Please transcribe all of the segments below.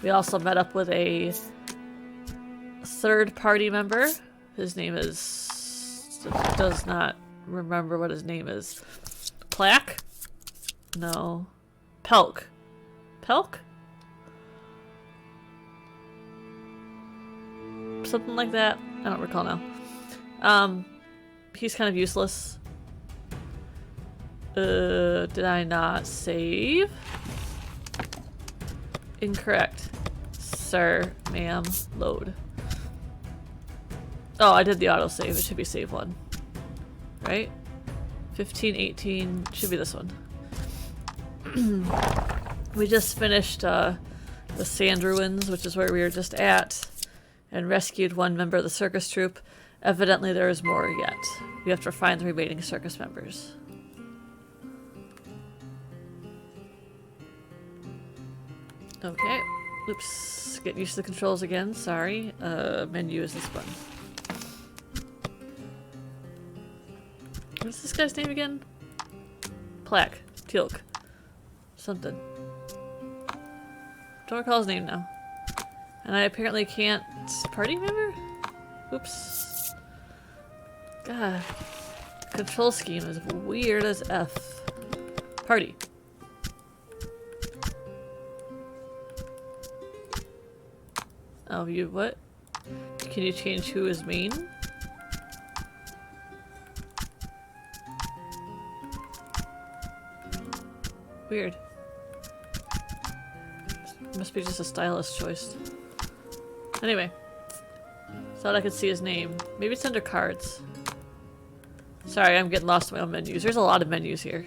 We also met up with a third party member. His name is... does not remember what his name is. Plaque? No. Pelk. Pelk? Something like that. I don't recall now. He's kind of useless. Did I not save? Incorrect. Sir, ma'am, load. Oh, I did the autosave. It should be save 1. Right? 15, 18. Should be this one. We just finished the sand ruins, which is where we were just at, and rescued one member of the circus troupe. Evidently there is more yet. We have to find the remaining circus members. Okay. Oops. Get used to the controls again. Sorry. Menu is this one. What's this guy's name again? Plaque. Teal'c. Something. Don't recall his name now. And I apparently can't... Party member? Oops. God. The control scheme is weird as F. Party. Oh, you what? Can you change who is main? Weird. Must be just a stylist choice. Anyway. Thought I could see his name. Maybe it's under cards. Sorry, I'm getting lost in my own menus. There's a lot of menus here.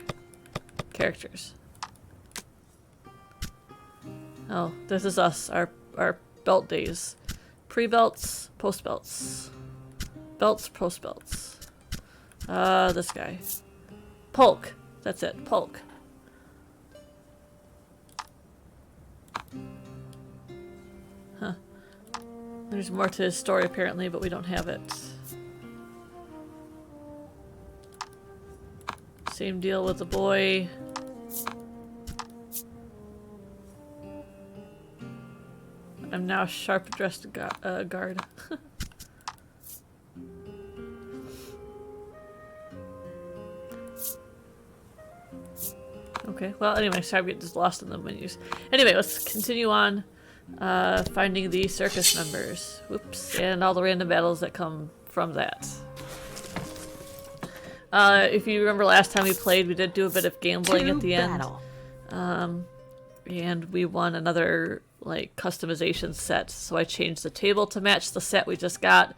Characters. Oh, this is us. Our belt days. Pre-belts, post-belts. Belts, post-belts. This guy. Polk. That's it. Polk. Huh. There's more to his story apparently, but we don't have it. Same deal with the boy. I'm now sharp dressed guard. Okay, well anyway, sorry we get just lost in the menus. Anyway, let's continue on finding the circus members. Whoops, and all the random battles that come from that. If you remember last time we played, we did do a bit of gambling at the end. And we won another like customization set, so I changed the table to match the set we just got,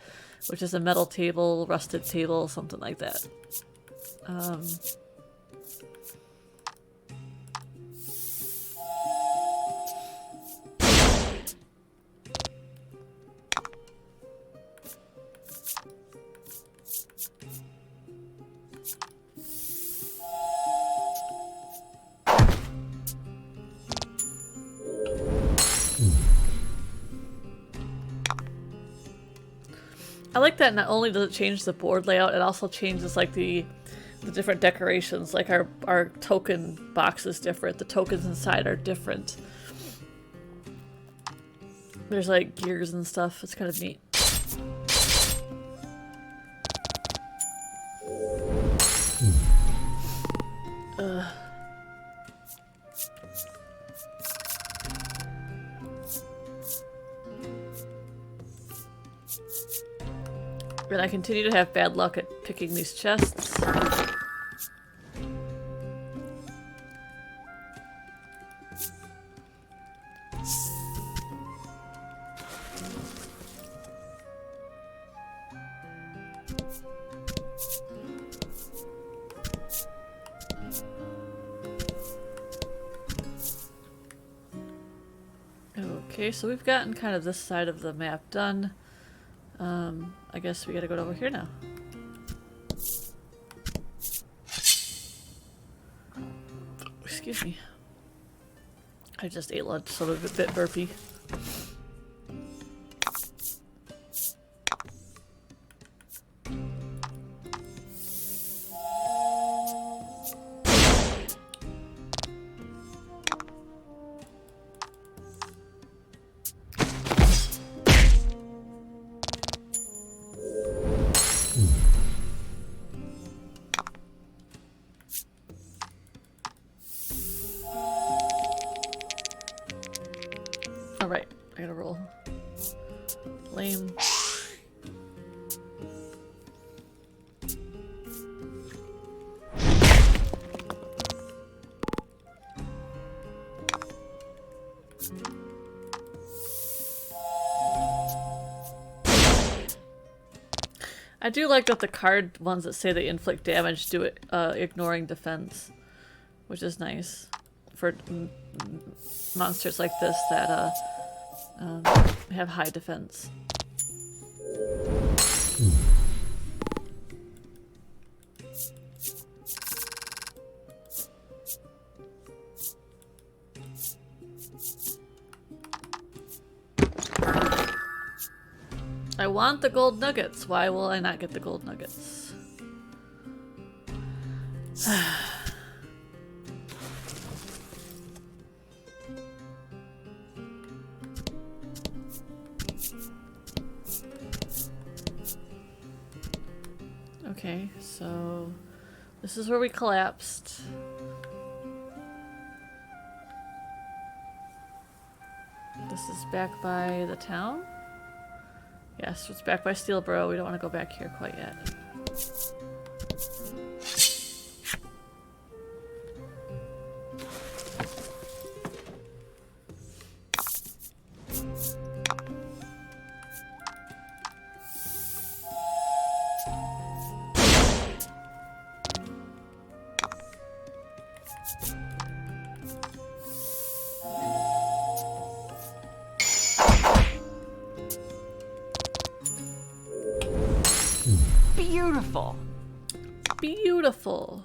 which is a metal table, rusted table, something like that. I like that not only does it change the board layout, it also changes like the different decorations. Like our token box is different. The tokens inside are different. There's like gears and stuff. It's kind of neat. And I continue to have bad luck at picking these chests. Okay, so we've gotten kind of this side of the map done. I guess we gotta go over here now. Excuse me. I just ate lunch, so I'm a bit burpy. I gotta roll. Lame. I do like that the card ones that say they inflict damage do it, ignoring defense, which is nice for monsters like this that have high defense. I want the gold nuggets. Why will I not get the gold nuggets? Okay, so this is where we collapsed. This is back by the town? Yes, it's back by Steelboro. We don't want to go back here quite yet. Beautiful. Beautiful.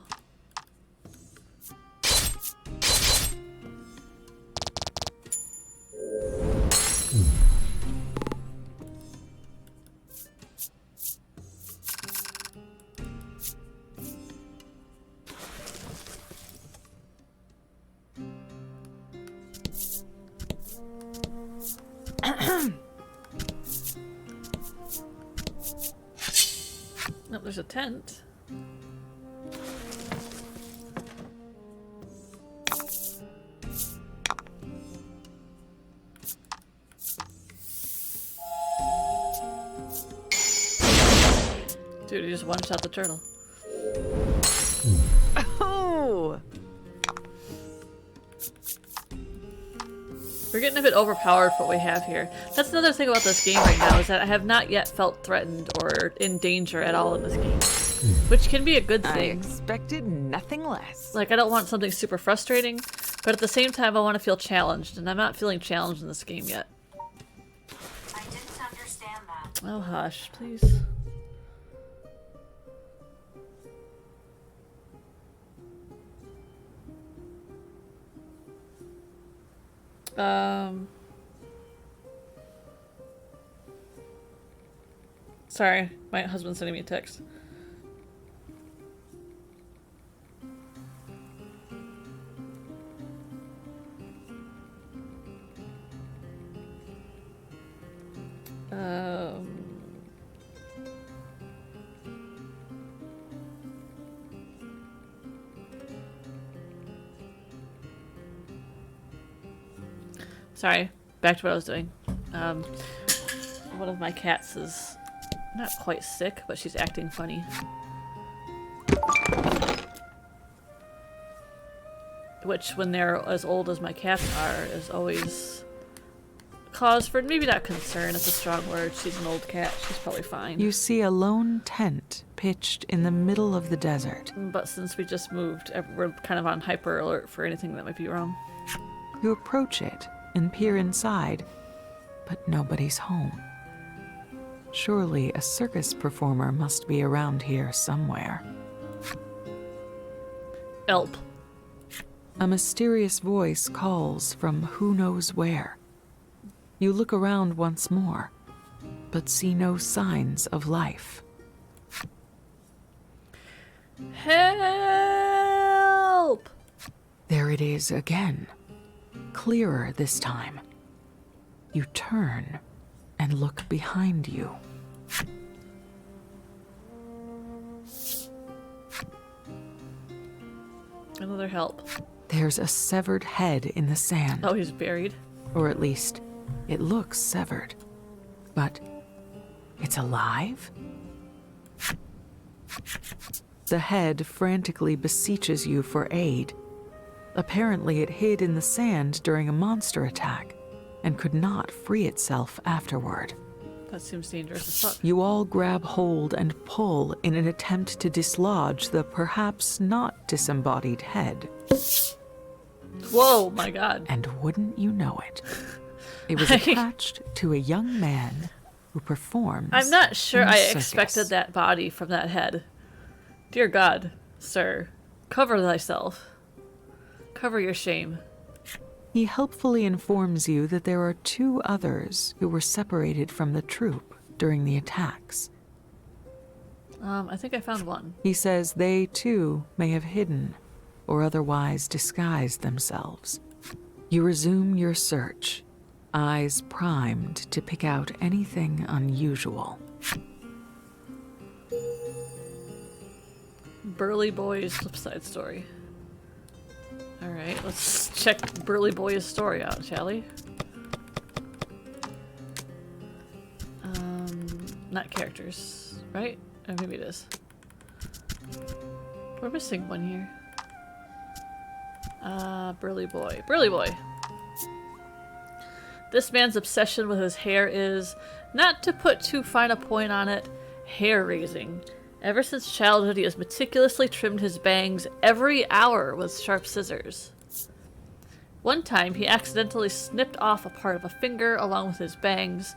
Nope, there's a tent. Dude, he just one-shot the turtle. Oh! We're getting a bit overpowered for what we have here. That's another thing about this game right now, is that I have not yet felt threatened or in danger at all in this game. Which can be a good I thing. expected nothing less. Like, I don't want something super frustrating, but at the same time I want to feel challenged, and I'm not feeling challenged in this game yet. I didn't understand that. Oh, hush, please. Sorry, my husband's sending me a text. Sorry, back to what I was doing. One of my cats is not quite sick, but she's acting funny. Which, when they're as old as my cats are, is always cause for maybe not concern. It's a strong word. She's an old cat. She's probably fine. You see a lone tent pitched in the middle of the desert. But since we just moved, we're kind of on hyper alert for anything that might be wrong. You approach it and peer inside, but nobody's home. Surely a circus performer must be around here somewhere. Elp. A mysterious voice calls from who knows where. You look around once more, but see no signs of life. Help! There it is again, clearer this time. You turn and look behind you. Another help. There's a severed head in the sand. Oh, he's buried. Or at least It looks severed. But it's alive? The head frantically beseeches you for aid. Apparently it hid in the sand during a monster attack and could not free itself afterward. That seems dangerous as fuck. You all grab hold and pull in an attempt to dislodge the perhaps not disembodied head. Whoa, my god. And wouldn't you know it, it was attached to a young man who performs. I'm not sure in a I circus. expected that body from that head. Dear God, sir, cover thyself. Cover your shame. He helpfully informs you that there are 2 others who were separated from the troop during the attacks. I think I found one. He says they too may have hidden or otherwise disguised themselves. You resume your search, eyes primed to pick out anything unusual. Burly Boy's flipside story. Alright, let's check Burly Boy's story out, shall we? Not characters, right? Or maybe it is. We're missing one here. Burly Boy. Burly Boy! This man's obsession with his hair is, not to put too fine a point on it, hair-raising. Ever since childhood, he has meticulously trimmed his bangs every hour with sharp scissors. One time, he accidentally snipped off a part of a finger along with his bangs.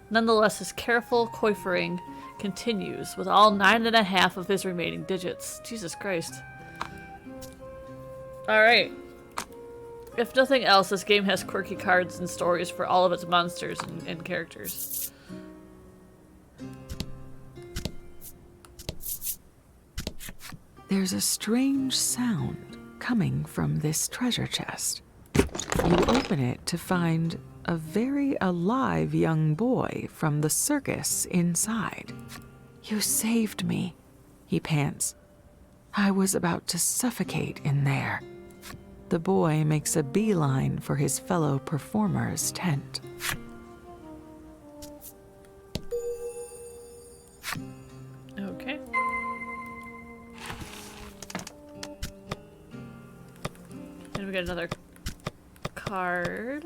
Nonetheless, his careful coiffing continues with all 9.5 of his remaining digits. Jesus Christ. Alright. If nothing else, this game has quirky cards and stories for all of its monsters and characters. There's a strange sound coming from this treasure chest. You open it to find a very alive young boy from the circus inside. "You saved me," he pants. "I was about to suffocate in there." The boy makes a beeline for his fellow performer's tent. Okay. And we got another card.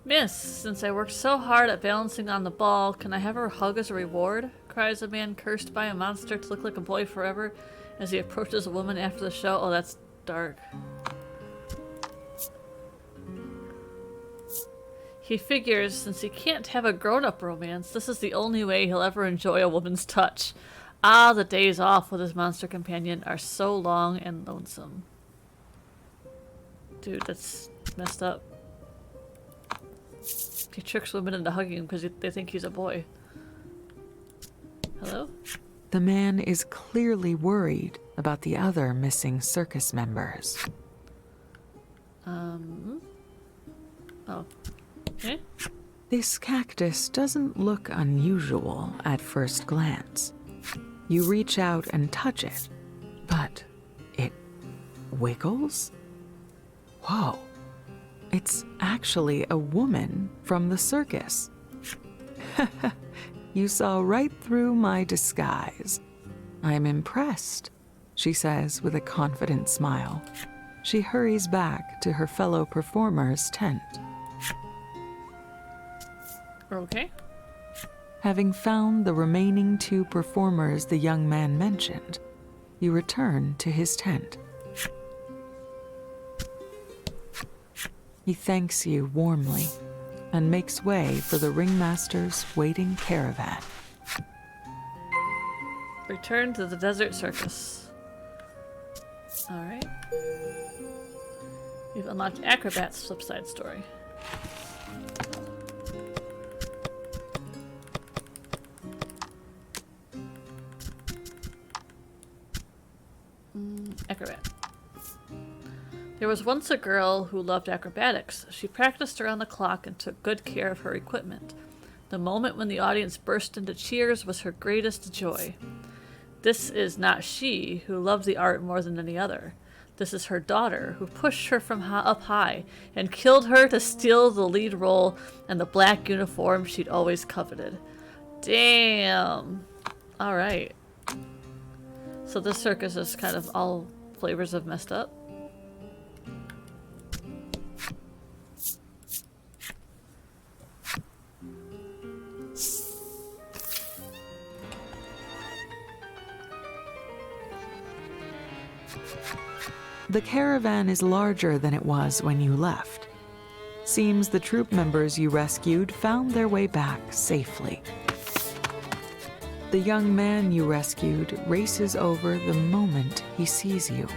"Miss, since I worked so hard at balancing on the ball, can I have her hug as a reward?" cries a man cursed by a monster to look like a boy forever as he approaches a woman after the show. Oh, that's dark. He figures since he can't have a grown-up romance, this is the only way he'll ever enjoy a woman's touch. Ah, the days off with his monster companion are so long and lonesome. Dude, that's messed up. He tricks women into hugging him because they think he's a boy. Hello? The man is clearly worried about the other missing circus members. Oh. Okay. This cactus doesn't look unusual at first glance. You reach out and touch it, but it wiggles? Whoa. It's actually a woman from the circus. You saw right through my disguise. I'm impressed, she says with a confident smile. She hurries back to her fellow performer's tent. Okay. Having found the remaining 2 performers the young man mentioned, you return to his tent. He thanks you warmly and makes way for the ringmaster's waiting caravan. Return to the desert circus. Alright. We've unlocked Acrobat's flipside story. Acrobat. There was once a girl who loved acrobatics. She practiced around the clock and took good care of her equipment. The moment when the audience burst into cheers was her greatest joy. This is not she who loved the art more than any other. This is her daughter, who pushed her from up high and killed her to steal the lead role and the black uniform she'd always coveted. Damn. Alright. So this circus is kind of all flavors of messed up. The caravan is larger than it was when you left. Seems the troop members you rescued found their way back safely. The young man you rescued races over the moment he sees you.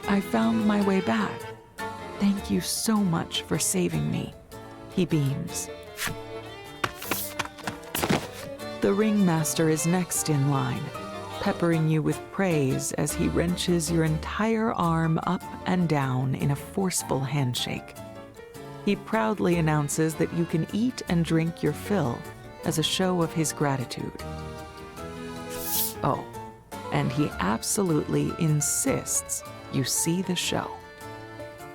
I found my way back. Thank you so much for saving me. He beams. The ringmaster is next in line, peppering you with praise as he wrenches your entire arm up and down in a forceful handshake. He proudly announces that you can eat and drink your fill as a show of his gratitude. Oh, and he absolutely insists you see the show.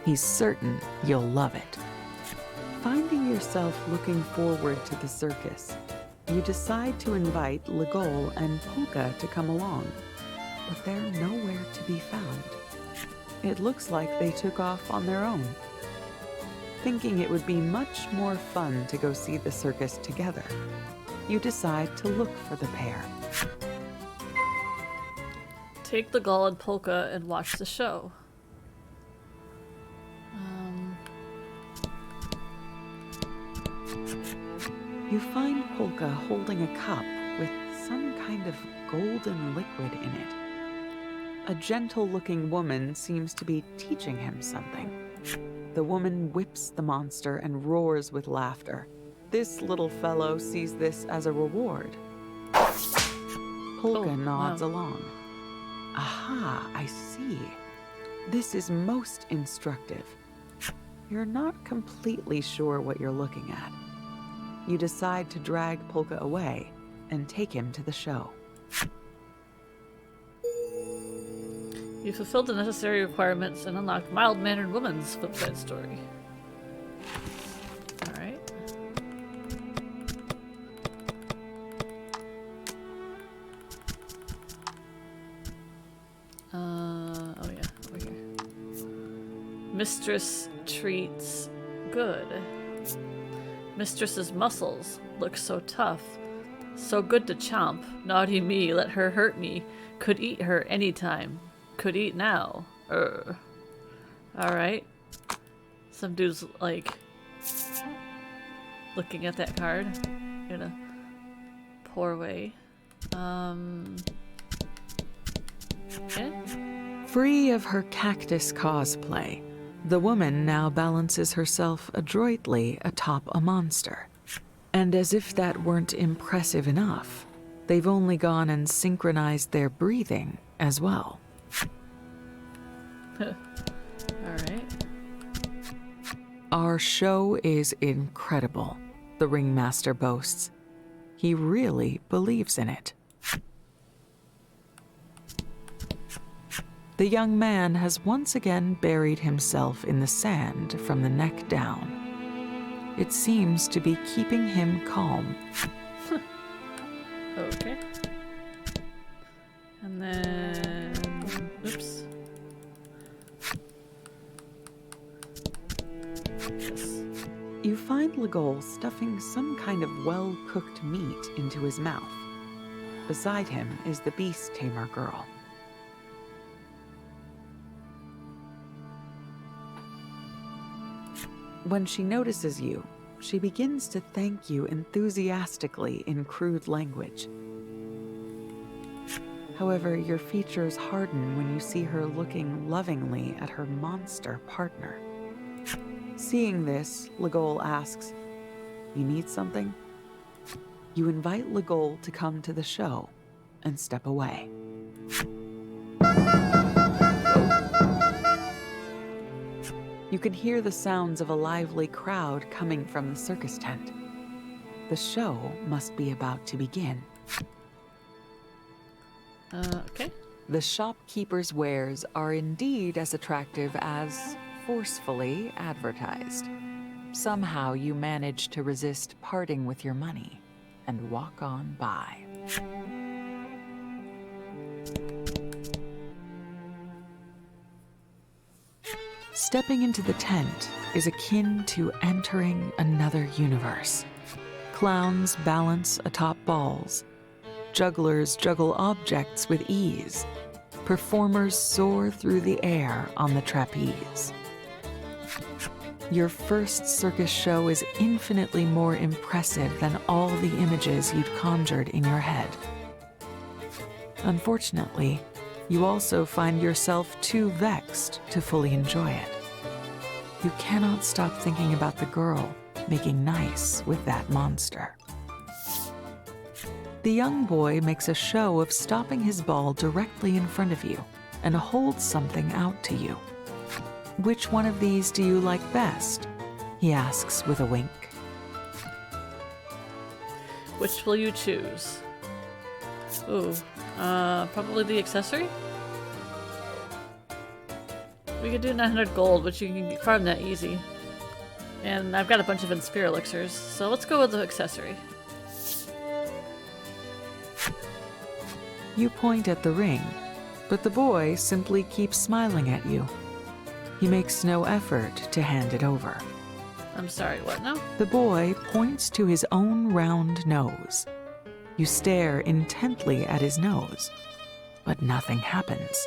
He's certain you'll love it. Finding yourself looking forward to the circus, you decide to invite Legol and Polka to come along, but they're nowhere to be found. It looks like they took off on their own. Thinking it would be much more fun to go see the circus together, you decide to look for the pair. Take the Gull and Polka and watch the show. You find Polka holding a cup with some kind of golden liquid in it. A gentle-looking woman seems to be teaching him something. The woman whips the monster and roars with laughter. This little fellow sees this as a reward. Polka nods along. Aha, I see. This is most instructive. You're not completely sure what you're looking at. You decide to drag Polka away and take him to the show. You fulfilled the necessary requirements and unlocked mild-mannered woman's flip-side story. Alright. Oh yeah, over here. Mistress treats good. Mistress's muscles look so tough. So good to chomp. Naughty me, let her hurt me. Could eat her anytime. Could eat now. Alright. Some dude's like looking at that card in a poor way. Okay. Free of her cactus cosplay, the woman now balances herself adroitly atop a monster. And as if that weren't impressive enough, they've only gone and synchronized their breathing as well. Alright. Our show is incredible, the ringmaster boasts. He really believes in it. The young man has once again buried himself in the sand from the neck down. It seems to be keeping him calm. Okay. And then... oops. Yes. You find Legol stuffing some kind of well-cooked meat into his mouth. Beside him is the beast tamer girl. When she notices you, she begins to thank you enthusiastically in crude language. However, your features harden when you see her looking lovingly at her monster partner. Seeing this, Legol asks, "You need something?" You invite Legol to come to the show and step away. You can hear the sounds of a lively crowd coming from the circus tent. The show must be about to begin. Okay. the shopkeeper's wares are indeed as attractive as forcefully advertised. Somehow you manage to resist parting with your money and walk on by. Stepping into the tent is akin to entering another universe. Clowns balance atop balls. Jugglers juggle objects with ease. Performers soar through the air on the trapeze. Your first circus show is infinitely more impressive than all the images you'd conjured in your head. Unfortunately, you also find yourself too vexed to fully enjoy it. You cannot stop thinking about the girl making nice with that monster. The young boy makes a show of stopping his ball directly in front of you and holds something out to you. Which one of these do you like best? He asks with a wink. Which will you choose? Ooh, probably the accessory? We could do 900 gold, but you can farm that easy. And I've got a bunch of Inspire elixirs, so let's go with the accessory. You point at the ring, but the boy simply keeps smiling at you. He makes no effort to hand it over. I'm sorry, what now? The boy points to his own round nose. You stare intently at his nose, but nothing happens.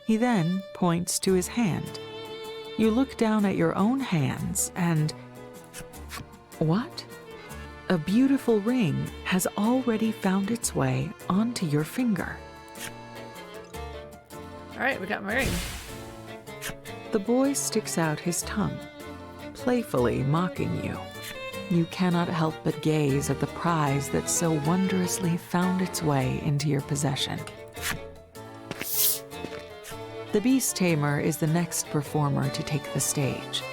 He then points to his hand. You look down at your own hands and... What? A beautiful ring has already found its way onto your finger. Alright, we got my ring. The boy sticks out his tongue, playfully mocking you. You cannot help but gaze at the prize that so wondrously found its way into your possession. The Beast Tamer is the next performer to take the stage.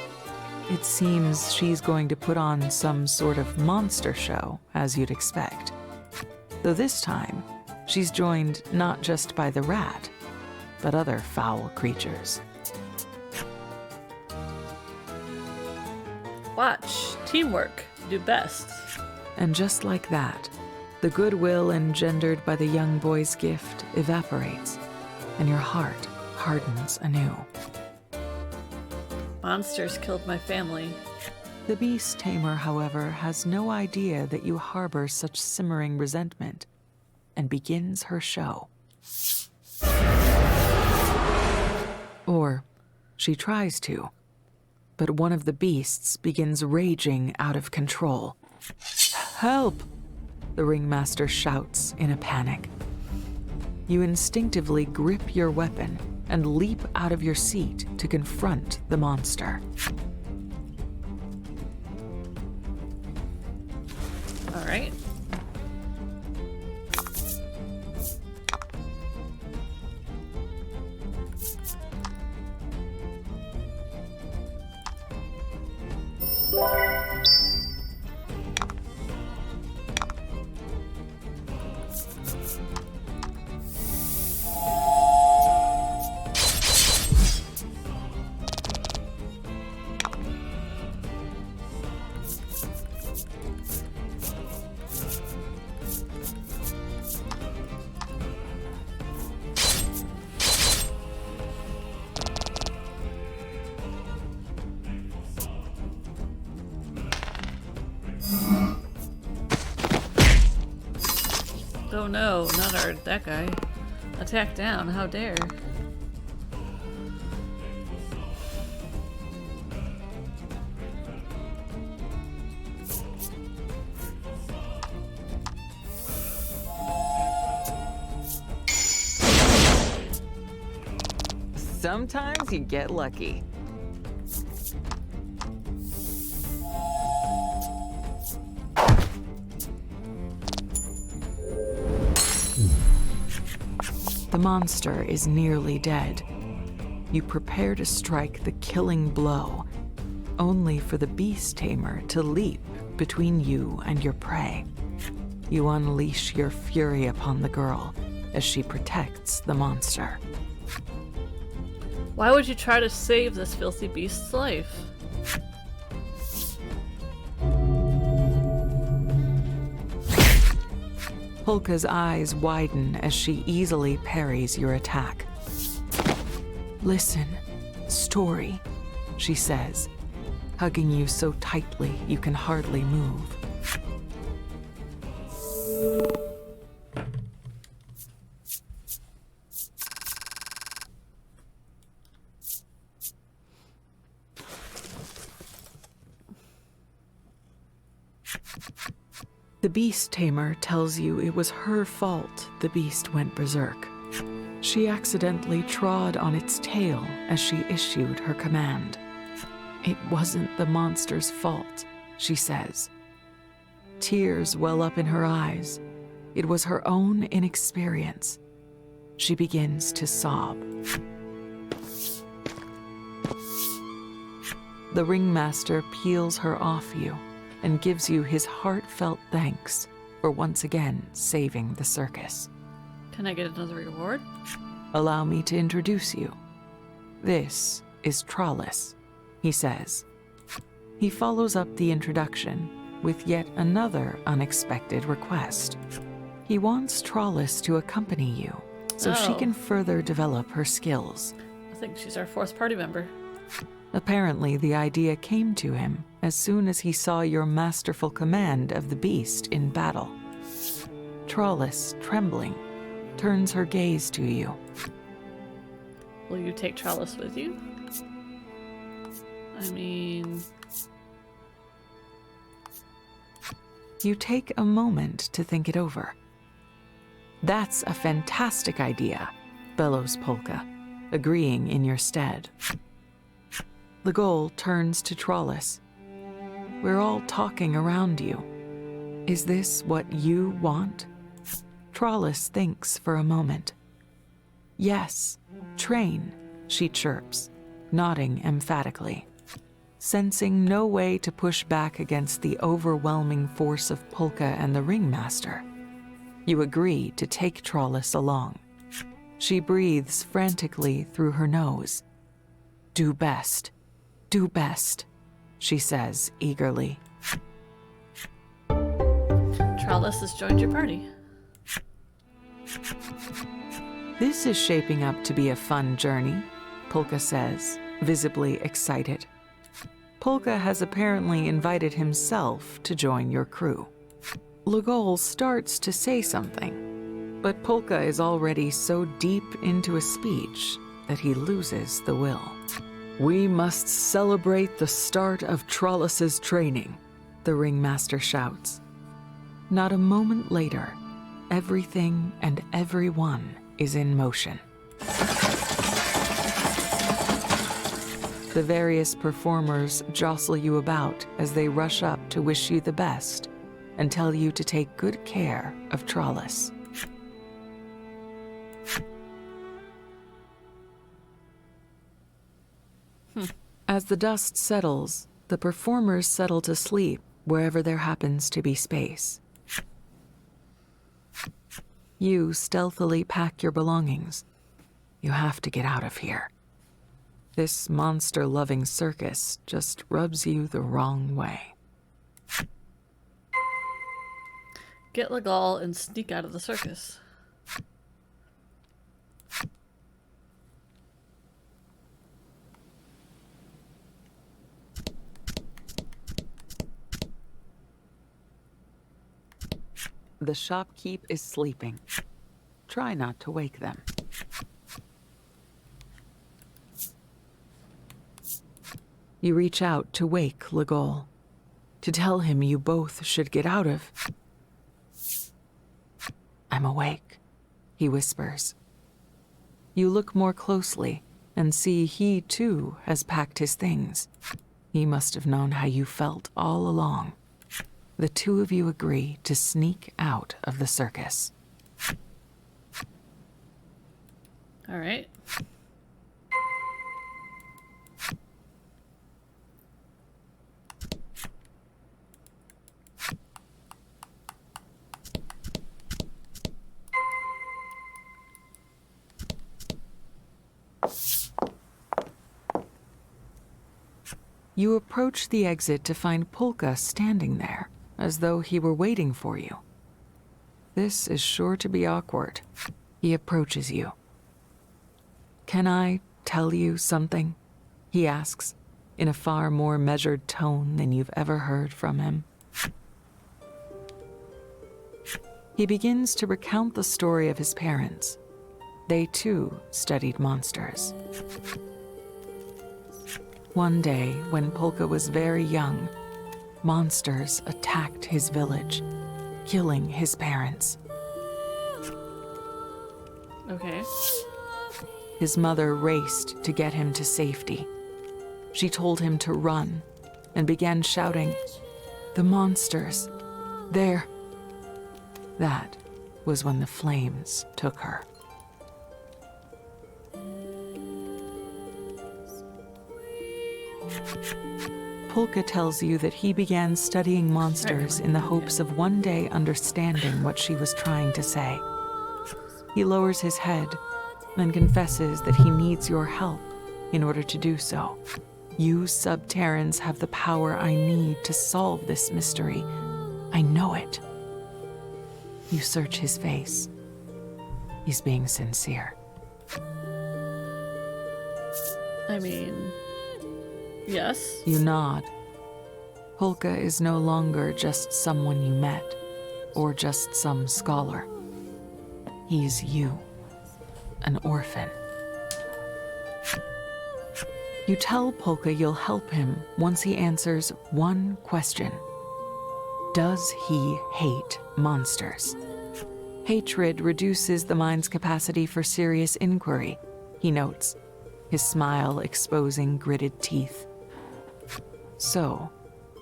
It seems she's going to put on some sort of monster show, as you'd expect. Though this time, she's joined not just by the rat, but other foul creatures. Watch. Teamwork. Do best. And just like that, the goodwill engendered by the young boy's gift evaporates, and your heart hardens anew. Monsters killed my family. The Beast Tamer, however, has no idea that you harbor such simmering resentment, and begins her show. Or she tries to, but one of the beasts begins raging out of control. "Help!" the ringmaster shouts in a panic. You instinctively grip your weapon and leap out of your seat to confront the monster. All right. Oh no, not that guy. Attack down, how dare. Sometimes you get lucky. The monster is nearly dead. You prepare to strike the killing blow, only for the Beast Tamer to leap between you and your prey. You unleash your fury upon the girl, as she protects the monster. Why would you try to save this filthy beast's life? Polka's eyes widen as she easily parries your attack. "Listen, story," she says, hugging you so tightly you can hardly move. The beast tamer tells you it was her fault the beast went berserk. She accidentally trod on its tail as she issued her command. "It wasn't the monster's fault," she says. Tears well up in her eyes. It was her own inexperience. She begins to sob. The ringmaster peels her off you and gives you his heartfelt thanks for once again saving the circus. Can I get another reward? "Allow me to introduce you. This is Trollis," he says. He follows up the introduction with yet another unexpected request. He wants Trollis to accompany you so she can further develop her skills. I think she's our 4th party member. Apparently, the idea came to him as soon as he saw your masterful command of the beast in battle. Trollis, trembling, turns her gaze to you. Will you take Trollis with you? I mean... You take a moment to think it over. "That's a fantastic idea," bellows Polka, agreeing in your stead. Legol turns to Trollis. "We're all talking around you. Is this what you want?" Trollis thinks for a moment. "Yes, train," she chirps, nodding emphatically. Sensing no way to push back against the overwhelming force of Polka and the ringmaster, you agree to take Trollis along. She breathes frantically through her nose. "Do best. Do best," she says eagerly. Trollis has joined your party. "This is shaping up to be a fun journey," Polka says, visibly excited. Polka has apparently invited himself to join your crew. Legol starts to say something, but Polka is already so deep into a speech that he loses the will. "We must celebrate the start of Trollis's training," the ringmaster shouts. Not a moment later, everything and everyone is in motion. The various performers jostle you about as they rush up to wish you the best and tell you to take good care of Trollis. As the dust settles, the performers settle to sleep wherever there happens to be space. You stealthily pack your belongings. You have to get out of here. This monster-loving circus just rubs you the wrong way. Get Legol and sneak out of the circus. The shopkeep is sleeping. Try not to wake them. You reach out to wake Legol, to tell him you both should get out of. "I'm awake," he whispers. You look more closely and see he too has packed his things. He must have known how you felt all along. The two of you agree to sneak out of the circus. All right. You approach the exit to find Polka standing there, as though he were waiting for you. This is sure to be awkward. He approaches you. "Can I tell you something?" he asks, in a far more measured tone than you've ever heard from him. He begins to recount the story of his parents. They too studied monsters. One day, when Polka was very young, monsters attacked his village, killing his parents. Okay. His mother raced to get him to safety. She told him to run and began shouting, "The monsters! There!" That was when the flames took her. Polka tells you that he began studying monsters in the hopes of one day understanding what she was trying to say. He lowers his head and confesses that he needs your help in order to do so. You Subterrans have the power I need to solve this mystery. I know it. You search his face. He's being sincere. I mean, yes. You nod. Polka is no longer just someone you met, or just some scholar. He's you, an orphan. You tell Polka you'll help him once he answers one question. Does he hate monsters? Hatred reduces the mind's capacity for serious inquiry, he notes, his smile exposing gritted teeth. So,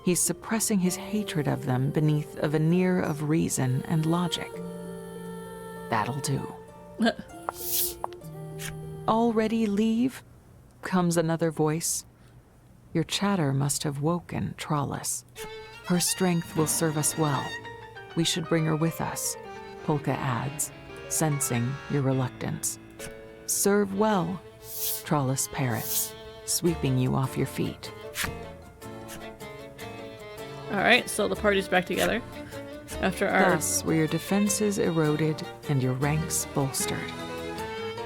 he's suppressing his hatred of them beneath a veneer of reason and logic. That'll do. Already leave? Comes another voice. Your chatter must have woken Trollis. Her strength will serve us well. We should bring her with us, Polka adds, sensing your reluctance. Serve well, Trollis parrots, sweeping you off your feet. Alright, so the party's back together. After our... Thus were your defenses eroded and your ranks bolstered.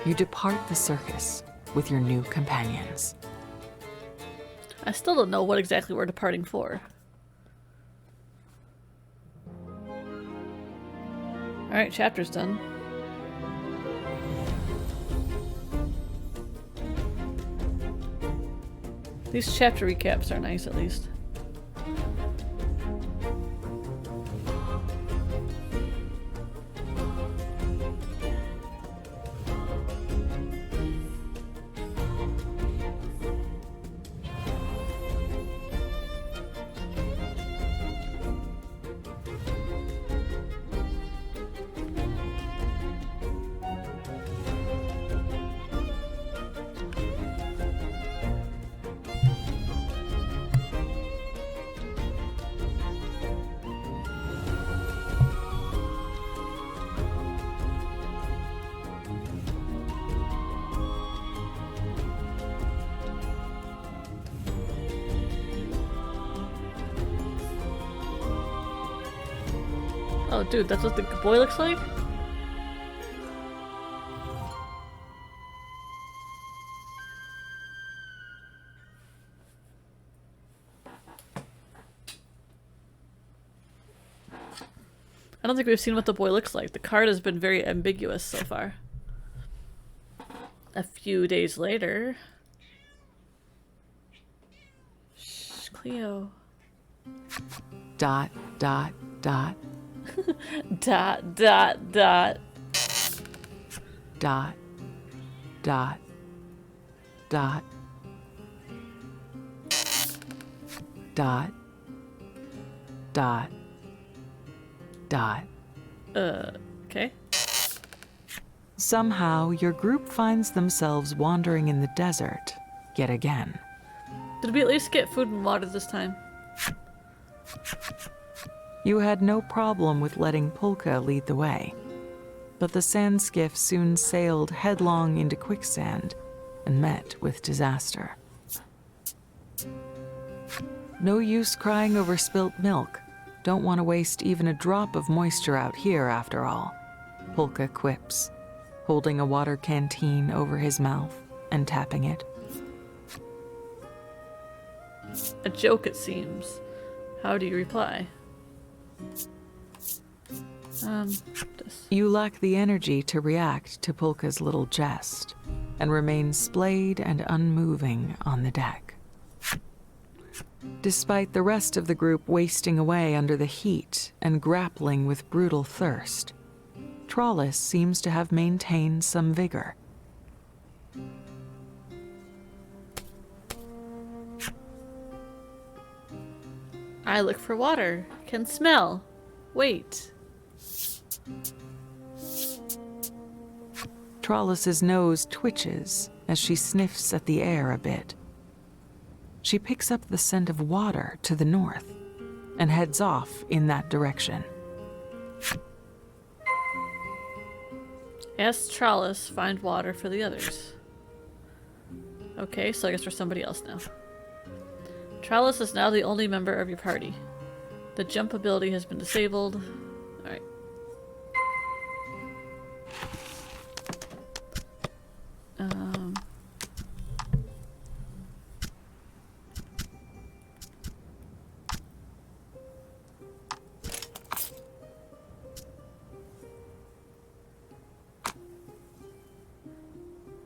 You depart the circus with your new companions. I still don't know what exactly we're departing for. Alright, chapter's done. These chapter recaps are nice, at least. Oh, dude, that's what the boy looks like? I don't think we've seen what the boy looks like. The card has been very ambiguous so far. A few days later... Shh, Cleo. Dot, dot, dot. Dot, dot, dot. Dot, dot, dot. Dot, dot, dot. Okay. Somehow, your group finds themselves wandering in the desert yet again. Did we at least get food and water this time? You had no problem with letting Polka lead the way, but the sand skiff soon sailed headlong into quicksand and met with disaster. No use crying over spilt milk. Don't want to waste even a drop of moisture out here, after all, Polka quips, holding a water canteen over his mouth and tapping it. A joke, it seems. How do you reply? This. You lack the energy to react to Polka's little jest and remain splayed and unmoving on the deck. Despite the rest of the group wasting away under the heat and grappling with brutal thirst, Trollis seems to have maintained some vigor. I look for water. Can smell. Wait. Trollis's nose twitches as she sniffs at the air a bit. She picks up the scent of water to the north and heads off in that direction. Ask Trollis, find water for the others. Okay, so I guess we're somebody else now. Trollis is now the only member of your party. The jump ability has been disabled. Alright.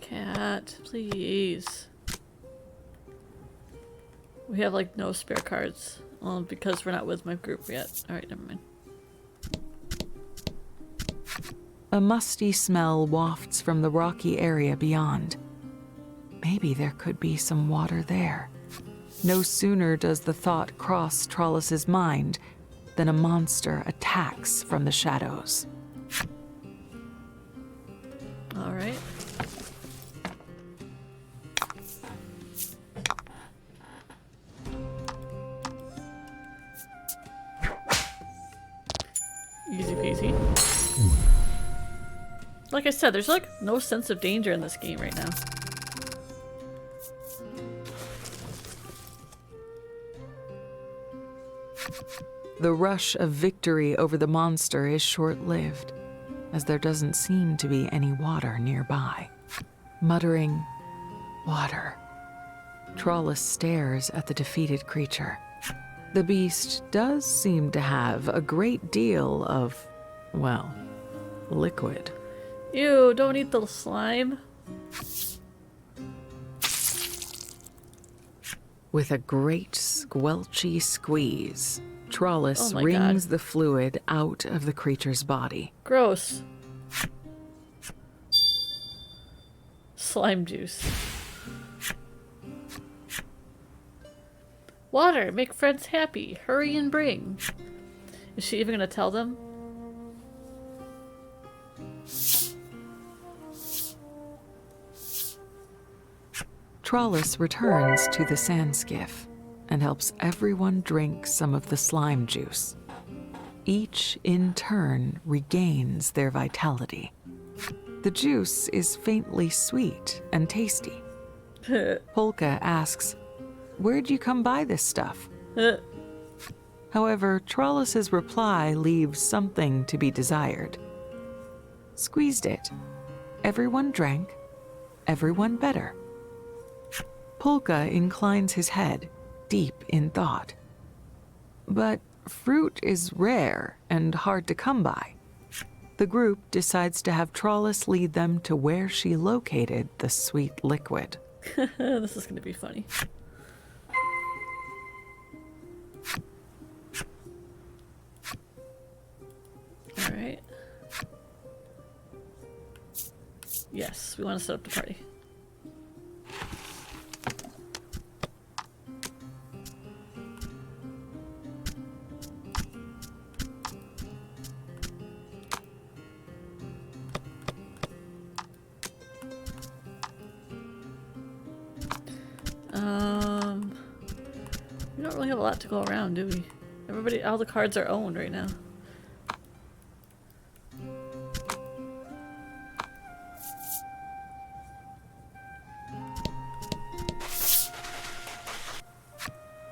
Cat, please. We have like no spare cards. Well, because we're not with my group yet. Alright, never mind. A musty smell wafts from the rocky area beyond. Maybe there could be some water there. No sooner does the thought cross Trollis's mind than a monster attacks from the shadows. Alright. Easy peasy. Like I said, there's like no sense of danger in this game right now. The rush of victory over the monster is short-lived, as there doesn't seem to be any water nearby. Muttering, "Water," Trollis stares at the defeated creature. The beast does seem to have a great deal of, well, liquid. Ew, don't eat the slime. With a great squelchy squeeze, Trollis Oh my wrings God. the fluid out of the creature's body. Gross. Slime juice. Water, make friends happy. Hurry and bring. Is she even gonna tell them? Trollis returns to the sand skiff and helps everyone drink some of the slime juice. Each, in turn, regains their vitality. The juice is faintly sweet and tasty. Polka asks, "Where'd you come by this stuff?" However, Trollis's reply leaves something to be desired. Squeezed it. Everyone drank. Everyone better. Polka inclines his head, deep in thought. But fruit is rare and hard to come by. The group decides to have Trollis lead them to where she located the sweet liquid. This is gonna be funny. Alright. Yes, we want to set up the party. We don't really have a lot to go around, do we? Everybody, all the cards are owned right now.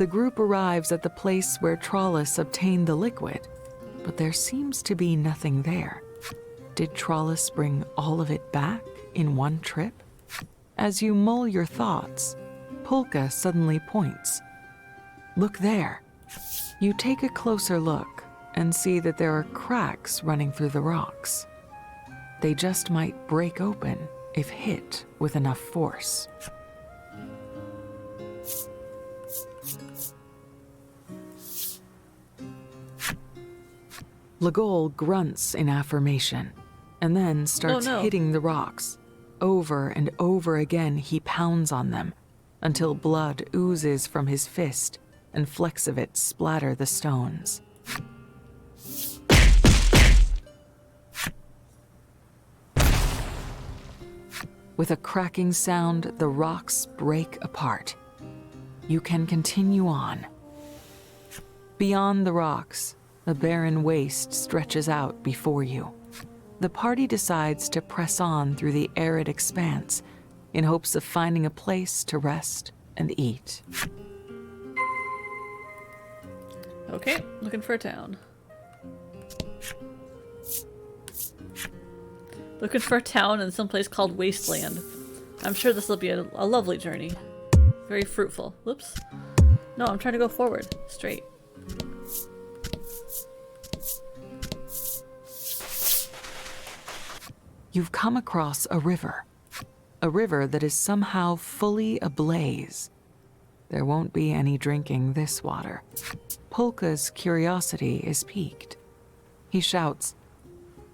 The group arrives at the place where Trollus obtained the liquid, but there seems to be nothing there. Did Trollus bring all of it back in one trip? As you mull your thoughts, Polka suddenly points. Look there. You take a closer look and see that there are cracks running through the rocks. They just might break open if hit with enough force. Legol grunts in affirmation and then starts hitting the rocks. Over and over again, he pounds on them until blood oozes from his fist and flecks of it splatter the stones. With a cracking sound, the rocks break apart. You can continue on. Beyond the rocks, a barren waste stretches out before you. The party decides to press on through the arid expanse in hopes of finding a place to rest and eat. Okay, looking for a town. Looking for a town in some place called Wasteland. I'm sure this will be a lovely journey. Very fruitful. Whoops. No, I'm trying to go forward. Straight. You've come across a river that is somehow fully ablaze. There won't be any drinking this water. Polka's curiosity is piqued. He shouts,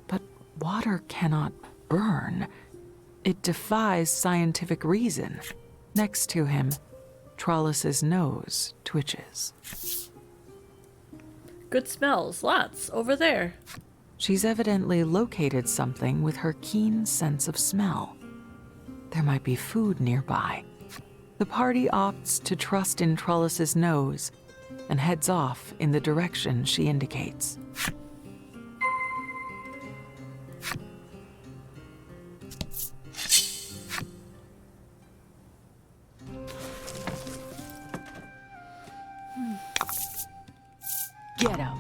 "But water cannot burn. It defies scientific reason." Next to him, Trollus's nose twitches. Good smells. Lots. Over there. She's evidently located something with her keen sense of smell. There might be food nearby. The party opts to trust in Trollus's nose and heads off in the direction she indicates. Get him.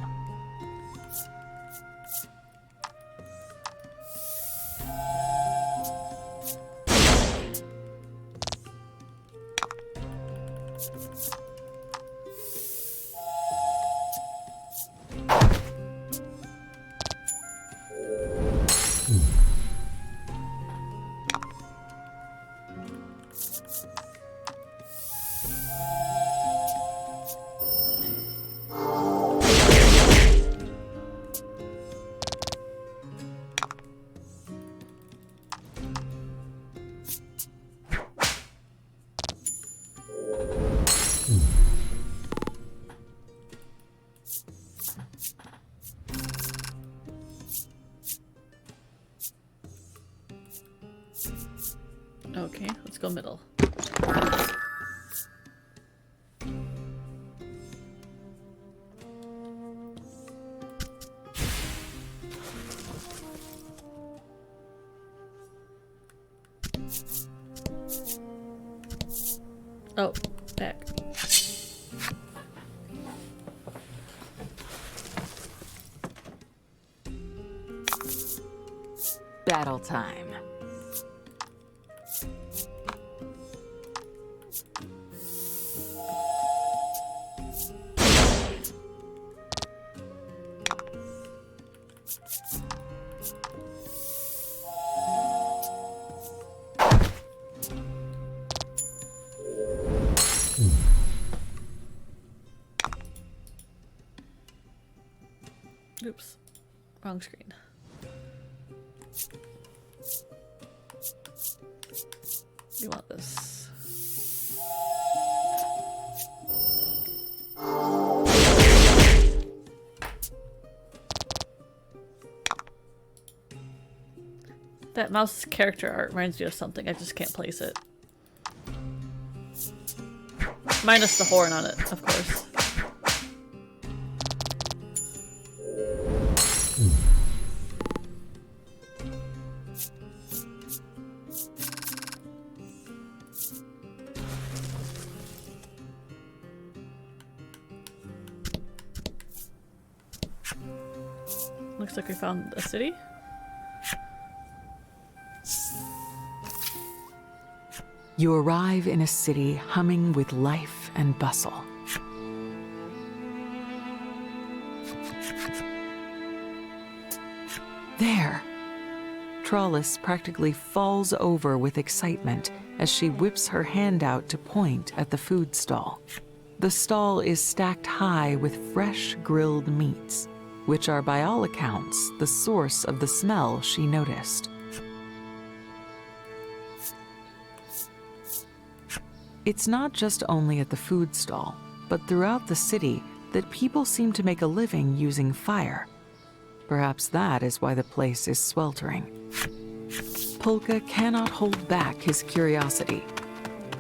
Okay, let's go middle. Oh, back. Battle time. Oops. Wrong screen. You want this. That mouse character art reminds me of something. I just can't place it. Minus the horn on it, of course. Looks like we found a city. You arrive in a city humming with life and bustle. There! Trollis practically falls over with excitement as she whips her hand out to point at the food stall. The stall is stacked high with fresh grilled meats, which are by all accounts the source of the smell she noticed. It's not just only at the food stall, but throughout the city that people seem to make a living using fire. Perhaps that is why the place is sweltering. Polka cannot hold back his curiosity.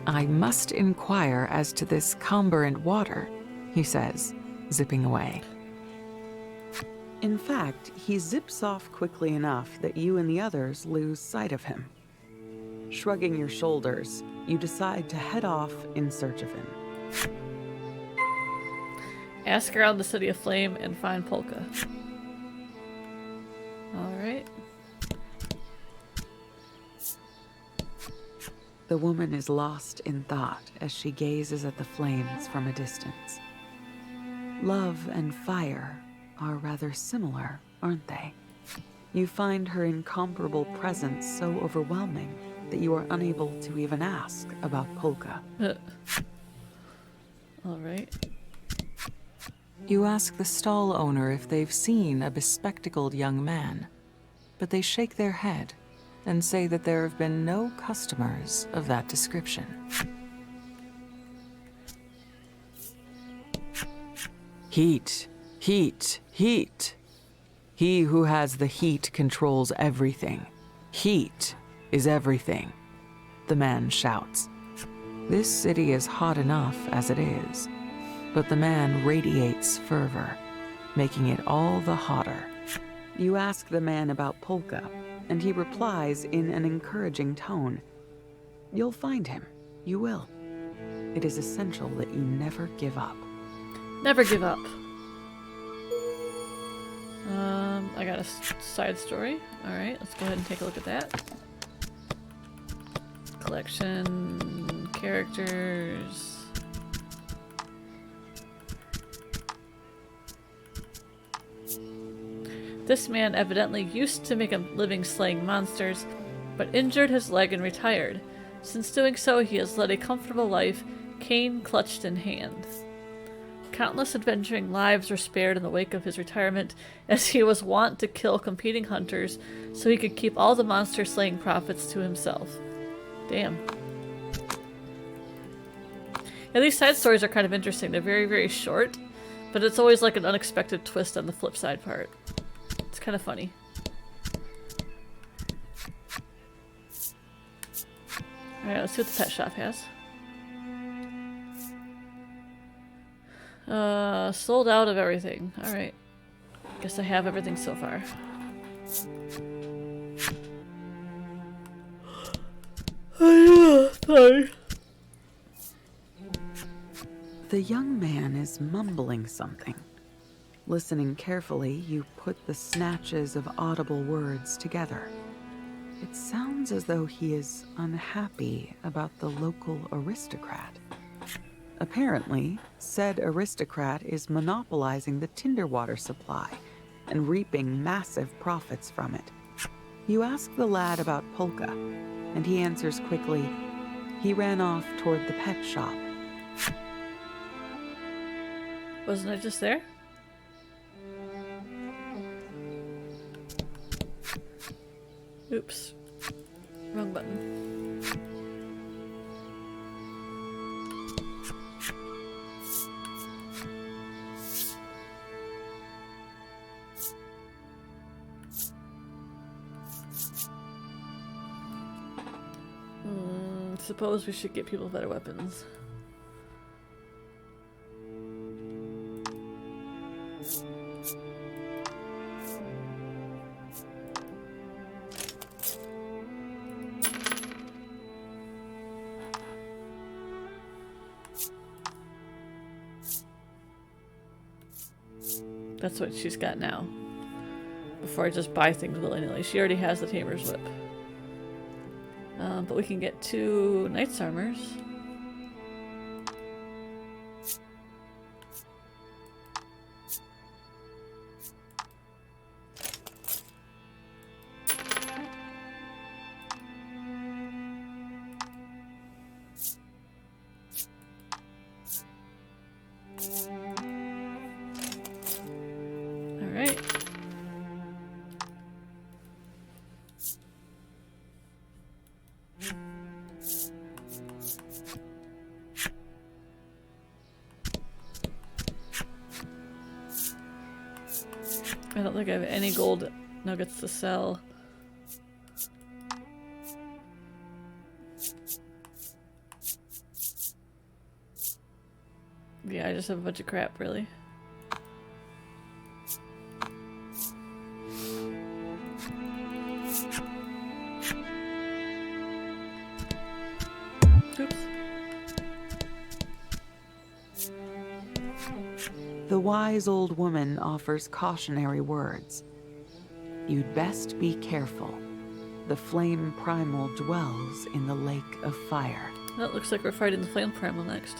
I must inquire as to this comburant water, he says, zipping away. In fact, he zips off quickly enough that you and the others lose sight of him. Shrugging your shoulders, you decide to head off in search of him. Ask around the City of Flame and find Polka. Alright. The woman is lost in thought as she gazes at the flames from a distance. Love and fire are rather similar, aren't they? You find her incomparable presence so overwhelming that you are unable to even ask about Polka. Alright. You ask the stall owner if they've seen a bespectacled young man, but they shake their head and say that there have been no customers of that description. Heat, heat, heat. He who has the heat controls everything. Heat is everything, the man shouts. This city is hot enough as it is, but the man radiates fervor, making it all the hotter. You ask the man about Polka, and he replies in an encouraging tone. You'll find him. You will. It is essential that you never give up. Never give up. I got a side story. Alright, let's go ahead and take a look at that. Collection, characters. This man evidently used to make a living slaying monsters, but injured his leg and retired. Since doing so, he has led a comfortable life, cane clutched in hand. Countless adventuring lives were spared in the wake of his retirement, as he was wont to kill competing hunters so he could keep all the monster slaying profits to himself. Damn. Yeah, these side stories are kind of interesting. They're very, very short, but it's always like an unexpected twist on the flip side part. It's kind of funny. Alright, let's see what the pet shop has. Sold out of everything. Alright. Guess I have everything so far. Sorry. The young man is mumbling something. Listening carefully, you put the snatches of audible words together. It sounds as though he is unhappy about the local aristocrat. Apparently, said aristocrat is monopolizing the tinder water supply and reaping massive profits from it. You ask the lad about Polka, and he answers quickly, he ran off toward the pet shop. Wasn't it just there? Oops. Wrong button. Suppose we should get people better weapons. That's what she's got now. before I just buy things willy-nilly. She already has the Tamer's Whip. But we can get 2 Knight's Armors. Alright. I don't think I have any gold nuggets to sell. Yeah, I just have a bunch of crap, really. Oops. The wise old woman offers cautionary words. You'd best be careful. The flame primal dwells in the lake of fire. That looks like we're fighting the flame primal next.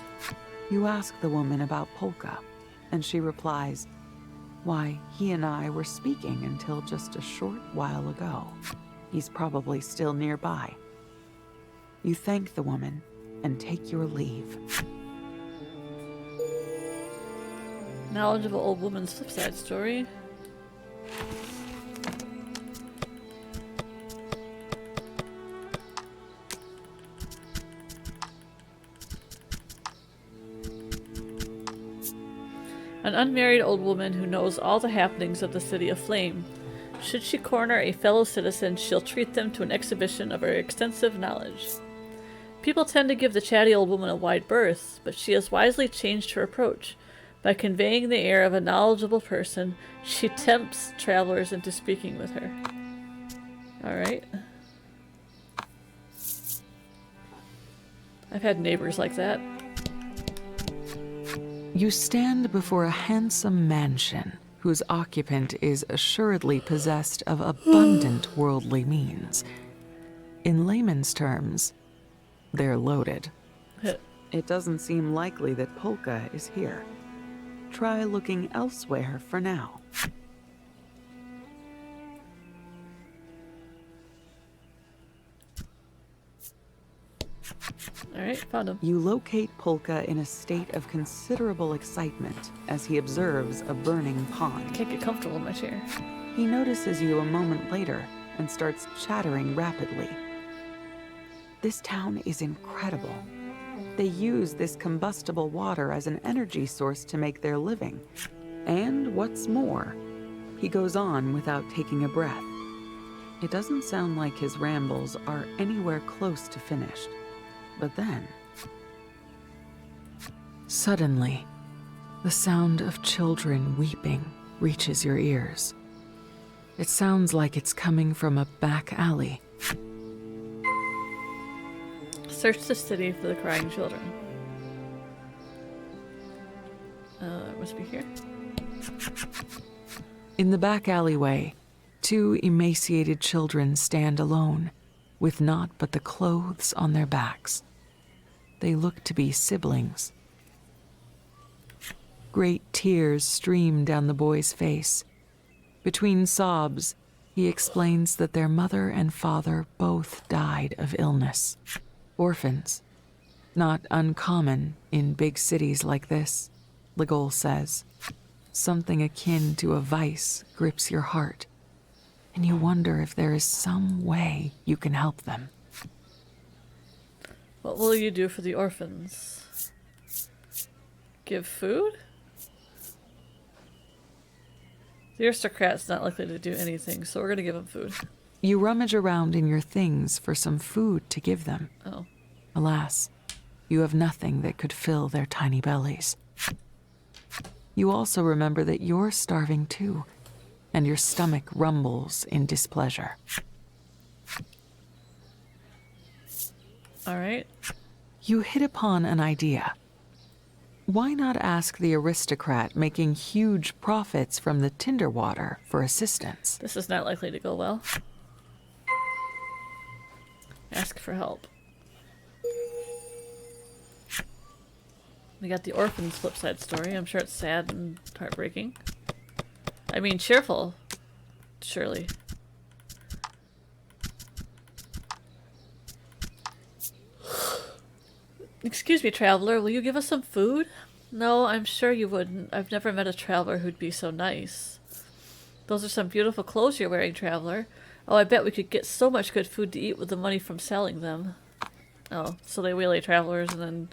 You ask the woman about Polka, and she replies, "Why, he and I were speaking until just a short while ago. He's probably still nearby." You thank the woman and take your leave. Knowledgeable old woman's flip side story. An unmarried old woman who knows all the happenings of the City of Flame. Should she corner a fellow citizen, she'll treat them to an exhibition of her extensive knowledge. People tend to give the chatty old woman a wide berth, but she has wisely changed her approach. By conveying the air of a knowledgeable person, she tempts travelers into speaking with her. Alright. I've had neighbors like that. You stand before a handsome mansion whose occupant is assuredly possessed of abundant worldly means. In layman's terms, they're loaded. It doesn't seem likely that Polka is here. Try looking elsewhere for now. Alright, found him. You locate Polka in a state of considerable excitement as he observes a burning pond. Can't get comfortable in my chair. He notices you a moment later and starts chattering rapidly. This town is incredible. They use this combustible water as an energy source to make their living. And what's more, he goes on without taking a breath. It doesn't sound like his rambles are anywhere close to finished. But then, suddenly, the sound of children weeping reaches your ears. It sounds like it's coming from a back alley. Search the city for the crying children. It must be here. In the back alleyway, 2 emaciated children stand alone, with naught but the clothes on their backs. They look to be siblings. Great tears stream down the boy's face. Between sobs, he explains that their mother and father both died of illness. Orphans. Not uncommon in big cities like this, Legol says. Something akin to a vice grips your heart, and you wonder if there is some way you can help them. What will you do for the orphans? Give food? The aristocrat's not likely to do anything, so we're gonna give him food. You rummage around in your things for some food to give them. Oh. Alas, you have nothing that could fill their tiny bellies. You also remember that you're starving too, and your stomach rumbles in displeasure. Alright. You hit upon an idea. Why not ask the aristocrat making huge profits from the tinder water for assistance? This is not likely to go well. Ask for help. We got the orphan's flip side story. I'm sure it's sad and heartbreaking. I mean, cheerful. Surely. Excuse me, traveler. Will you give us some food? No, I'm sure you wouldn't. I've never met a traveler who'd be so nice. Those are some beautiful clothes you're wearing, traveler. Oh, I bet we could get so much good food to eat with the money from selling them. Oh, so they waylay travelers and then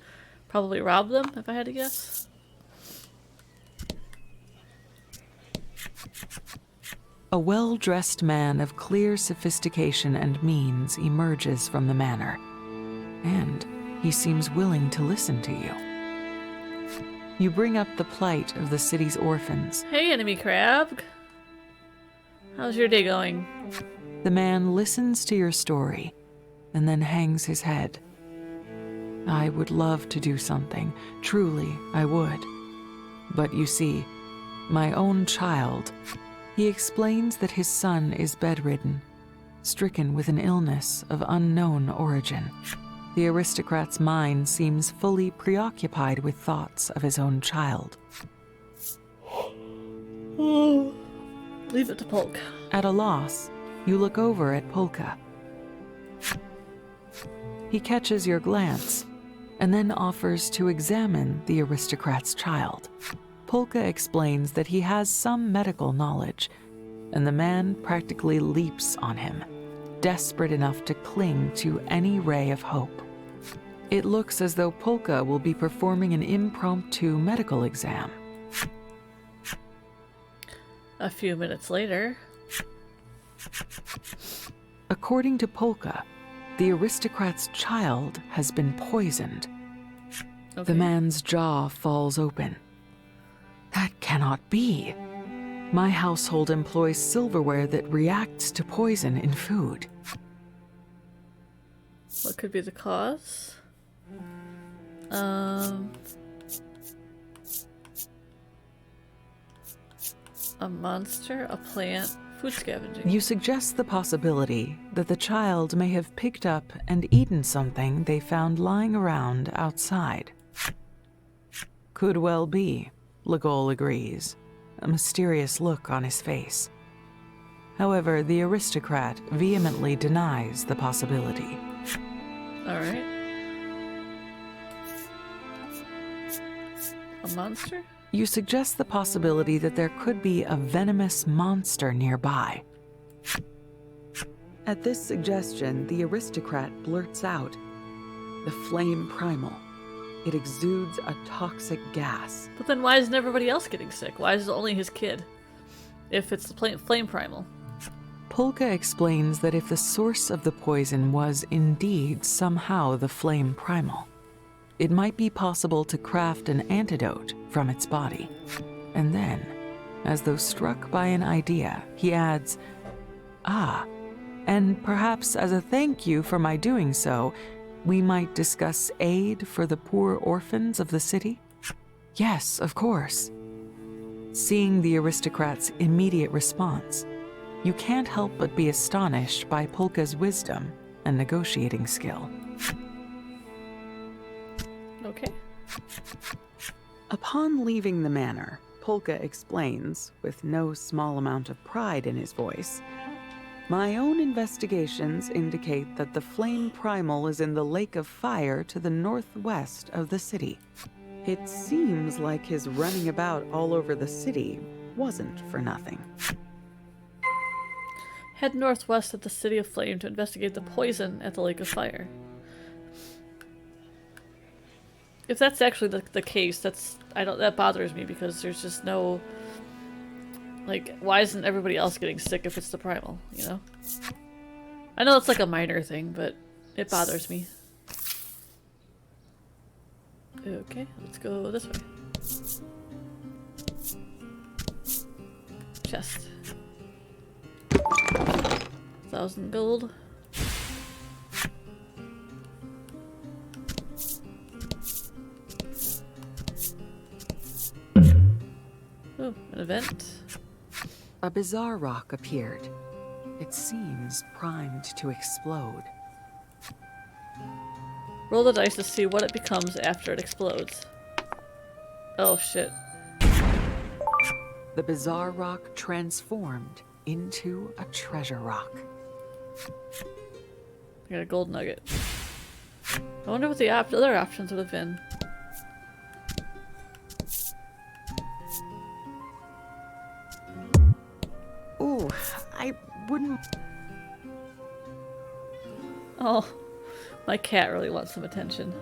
probably rob them, if I had to guess? A well-dressed man of clear sophistication and means emerges from the manor, and he seems willing to listen to you. You bring up the plight of the city's orphans. Hey, enemy crab. How's your day going? The man listens to your story and then hangs his head. I would love to do something. Truly, I would. But you see, my own child... He explains that his son is bedridden, stricken with an illness of unknown origin. The aristocrat's mind seems fully preoccupied with thoughts of his own child. Oh, leave it to Polk. At a loss, you look over at Polka. He catches your glance and then offers to examine the aristocrat's child. Polka explains that he has some medical knowledge, and the man practically leaps on him, desperate enough to cling to any ray of hope. It looks as though Polka will be performing an impromptu medical exam. A few minutes later. According to Polka, the aristocrat's child has been poisoned. Okay. The man's jaw falls open. That cannot be. My household employs silverware that reacts to poison in food. What could be the cause? A monster, a plant, food scavenging. You suggest the possibility that the child may have picked up and eaten something they found lying around outside. Could well be, Legol agrees, a mysterious look on his face. However, the aristocrat vehemently denies the possibility. Alright. A monster? You suggest the possibility that there could be a venomous monster nearby. At this suggestion, the aristocrat blurts out, "The flame primal. It exudes a toxic gas." But then why isn't everybody else getting sick? Why is it only his kid? If it's the flame primal. Polka explains that if the source of the poison was indeed somehow the flame primal, it might be possible to craft an antidote from its body. And then, as though struck by an idea, he adds, and perhaps as a thank you for my doing so, we might discuss aid for the poor orphans of the city? Yes, of course. Seeing the aristocrat's immediate response, you can't help but be astonished by Polka's wisdom and negotiating skill. Okay. Upon leaving the manor, Polka explains, with no small amount of pride in his voice, "My own investigations indicate that the flame primal is in the lake of fire to the northwest of the city. It seems like his running about all over the city wasn't for nothing." Head northwest of the City of Flame to investigate the poison at the Lake of Fire. If that's actually the case, that bothers me because there's just no, like, why isn't everybody else getting sick if it's the primal, you know? I know it's like a minor thing, but it bothers me. Okay, let's go this way. Chest. 1,000 gold. Ooh, an event. A bizarre rock appeared. It seems primed to explode. Roll the dice to see what it becomes after it explodes. Oh shit. The bizarre rock transformed into a treasure rock. I got a gold nugget. I wonder what the other options would have been. Ooh, I wouldn't... Oh, my cat really wants some attention.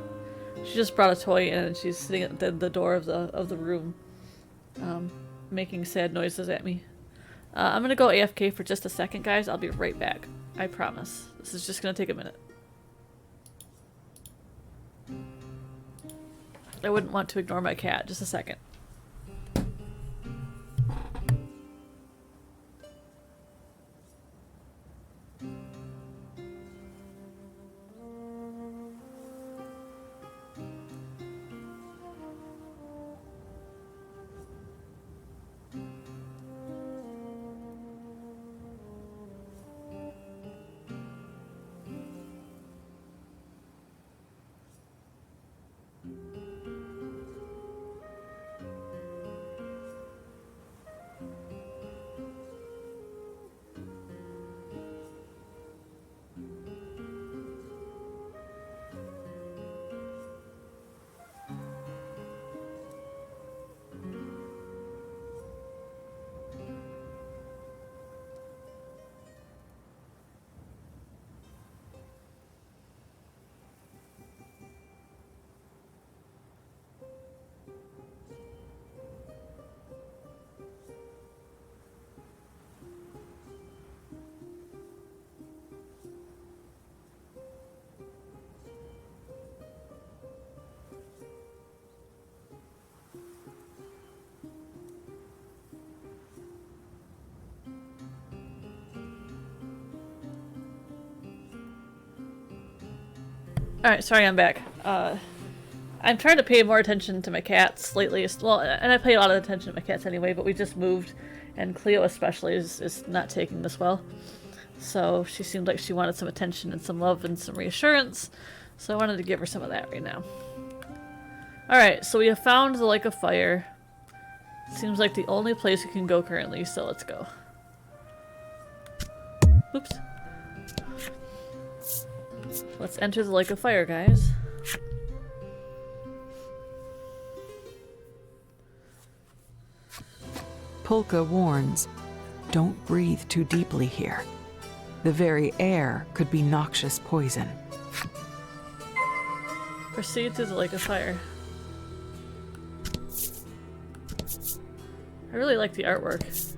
She just brought a toy in and she's sitting at the door of the room, making sad noises at me. I'm gonna go AFK for just a second, guys. I'll be right back. I promise. This is just gonna take a minute. I wouldn't want to ignore my cat. Just a second. Alright, sorry, I'm back. I'm trying to pay more attention to my cats lately. Well, and I pay a lot of attention to my cats anyway, but we just moved, and Cleo especially is not taking this well. So she seemed like she wanted some attention and some love and some reassurance, so I wanted to give her some of that right now. Alright, so we have found the Lake of Fire. Seems like the only place we can go currently, so let's go. Oops. Let's enter the Lake of Fire, guys. Polka warns, don't breathe too deeply here. The very air could be noxious poison. Proceed through the Lake of Fire. I really like the artwork.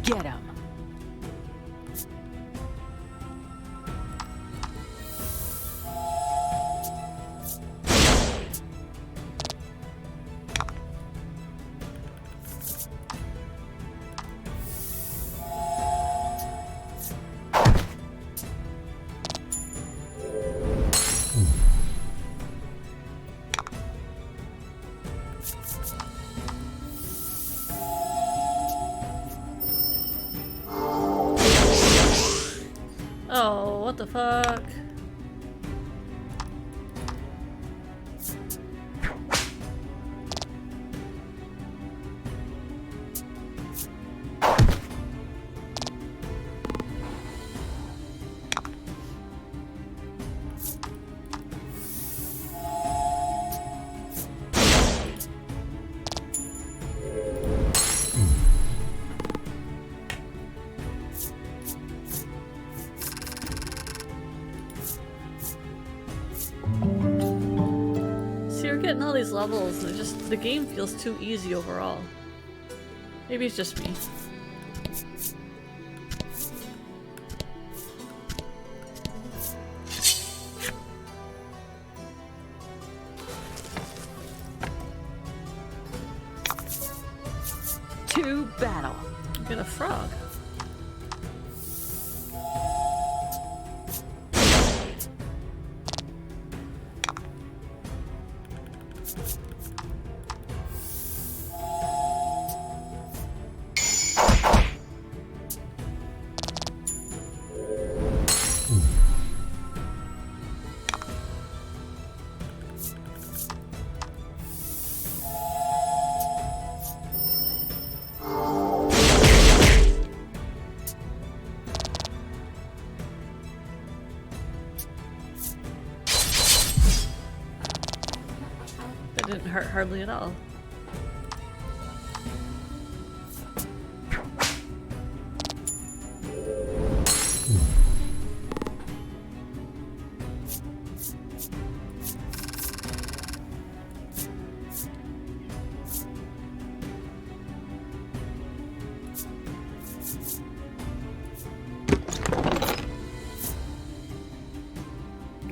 Get him! Oh, what the fuck? See, we're getting all these levels, and the game feels too easy overall. Maybe it's just me. To battle! Get a frog. hardly at all.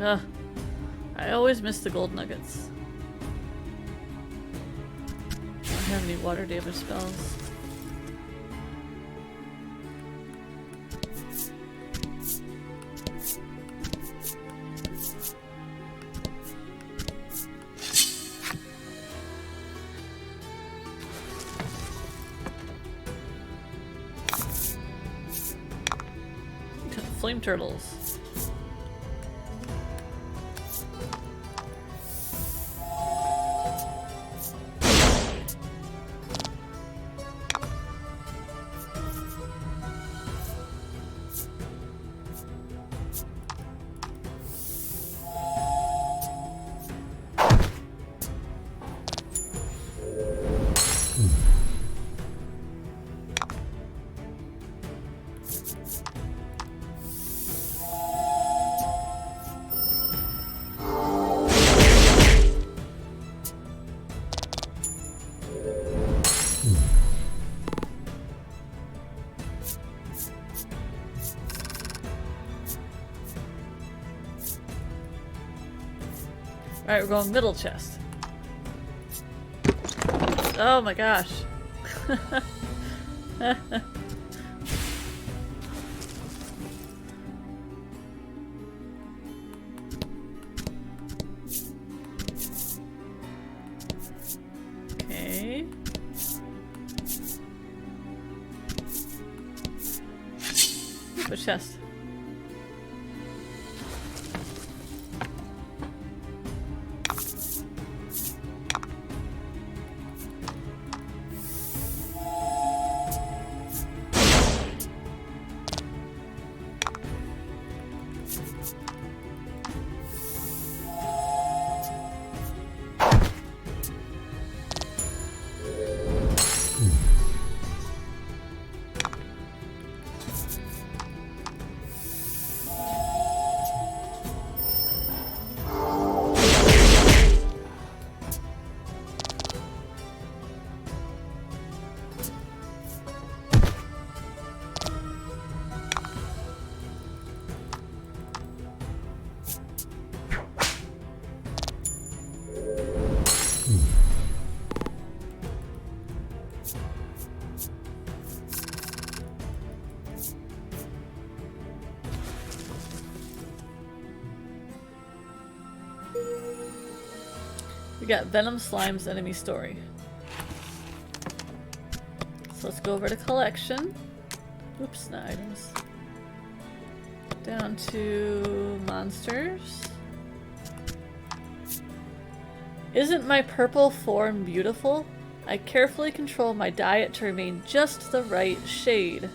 Ugh. I always miss the gold nuggets. I don't have any water damage spells. Flame turtles. Alright, we're going middle chest. Oh my gosh. Okay. Ooh, a chest. We got Venom Slime's enemy story. So let's go over to collection. Oops, not items. Down to monsters. Isn't my purple form beautiful? I carefully control my diet to remain just the right shade.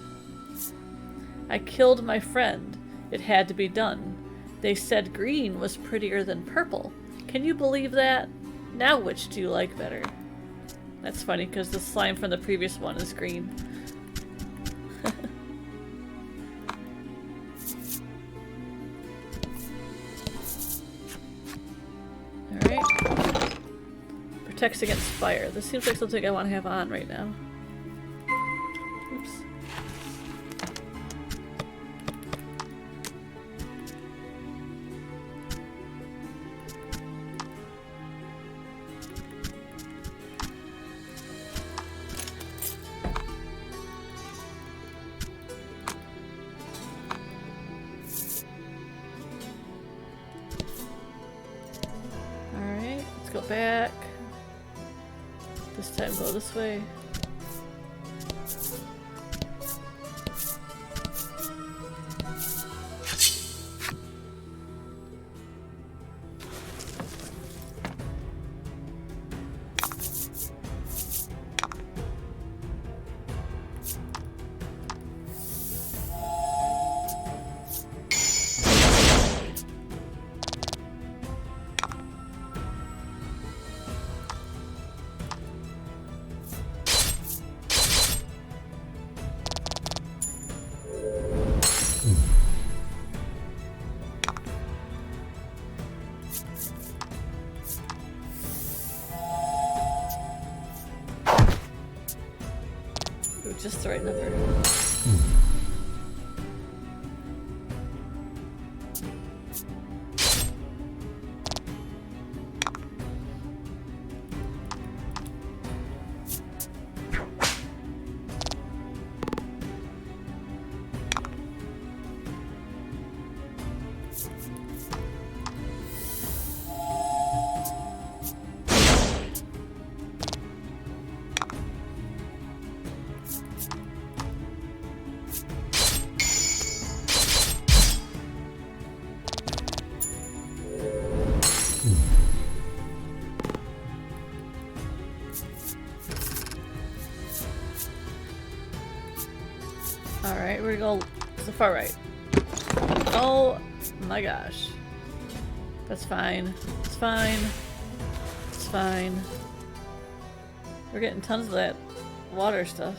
I killed my friend. It had to be done. They said green was prettier than purple. Can you believe that? Now which do you like better? That's funny because the slime from the previous one is green. Alright. Protects against fire. This seems like something I want to have on right now. Oops. Go back. This time go this way. Ooh, just the right number. Alright, we're gonna go to the far right. Oh my gosh. That's fine. It's fine. It's fine. We're getting tons of that water stuff.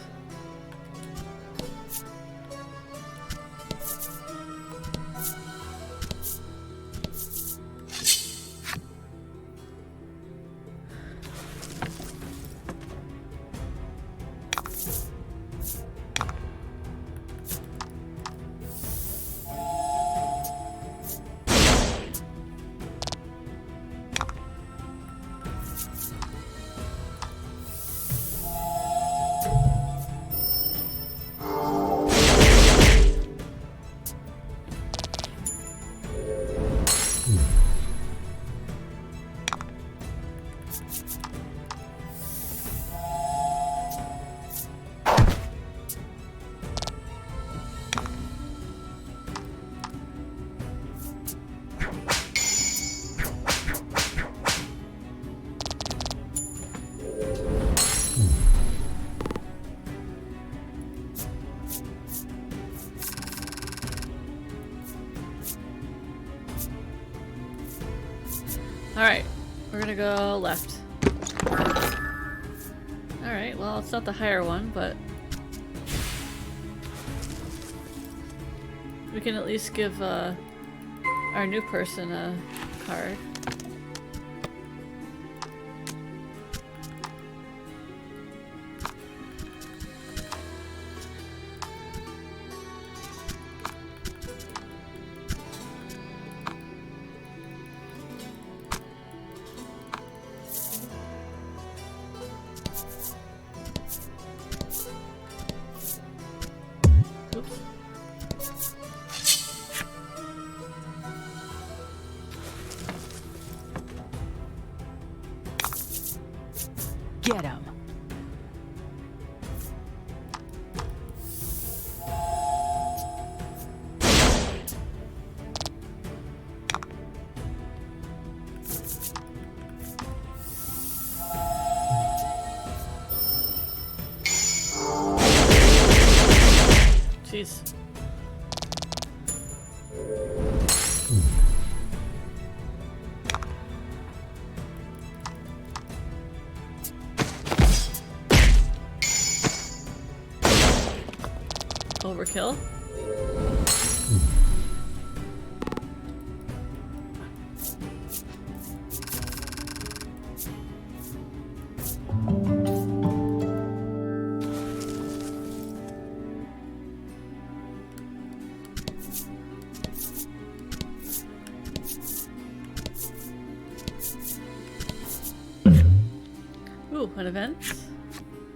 Alright, we're gonna go left. Alright, well, it's not the higher one, but we can at least give our new person a card. Oops. Get him. Jeez. Overkill. Ooh, an event?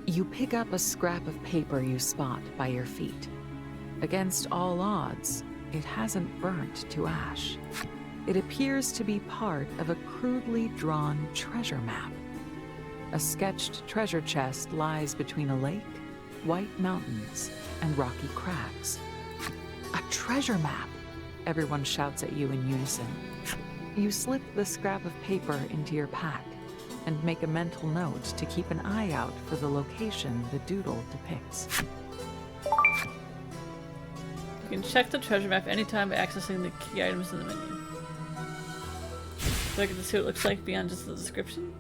You pick up a scrap of paper you spot by your feet. Against all odds, it hasn't burnt to ash. It appears to be part of a crudely drawn treasure map. A sketched treasure chest lies between a lake, white mountains, and rocky crags. A treasure map! Everyone shouts at you in unison. You slip the scrap of paper into your pack and make a mental note to keep an eye out for the location the doodle depicts. You can check the treasure map anytime by accessing the key items in the menu. Do I get to see what it looks like beyond just the description?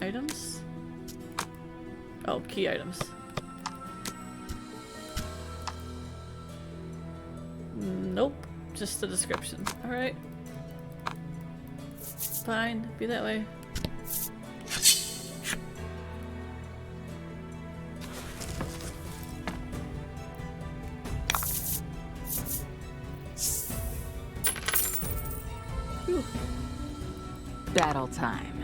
Items? Oh, key items. Nope. Just the description. Alright. Fine. Be that way. Whew. Battle time.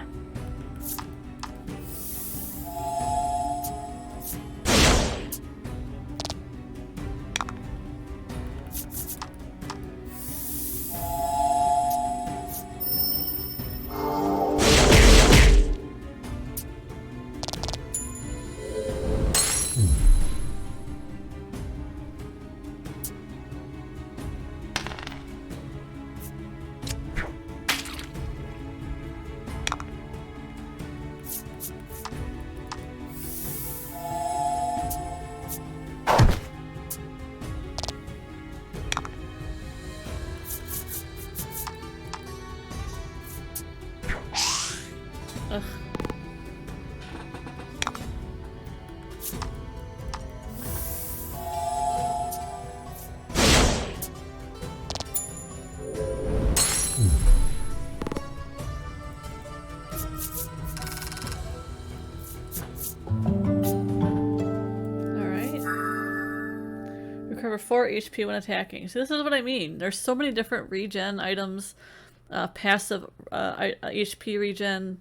Ugh. Alright. Recover 4 HP when attacking. So this is what I mean. There's so many different regen items, passive HP regen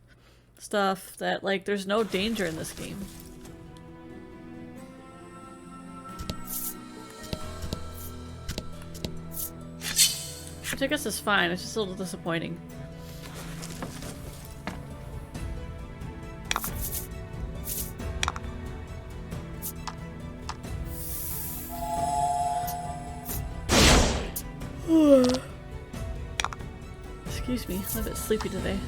stuff that, like, there's no danger in this game. Which I guess is fine, it's just a little disappointing. Excuse me, I'm a bit sleepy today.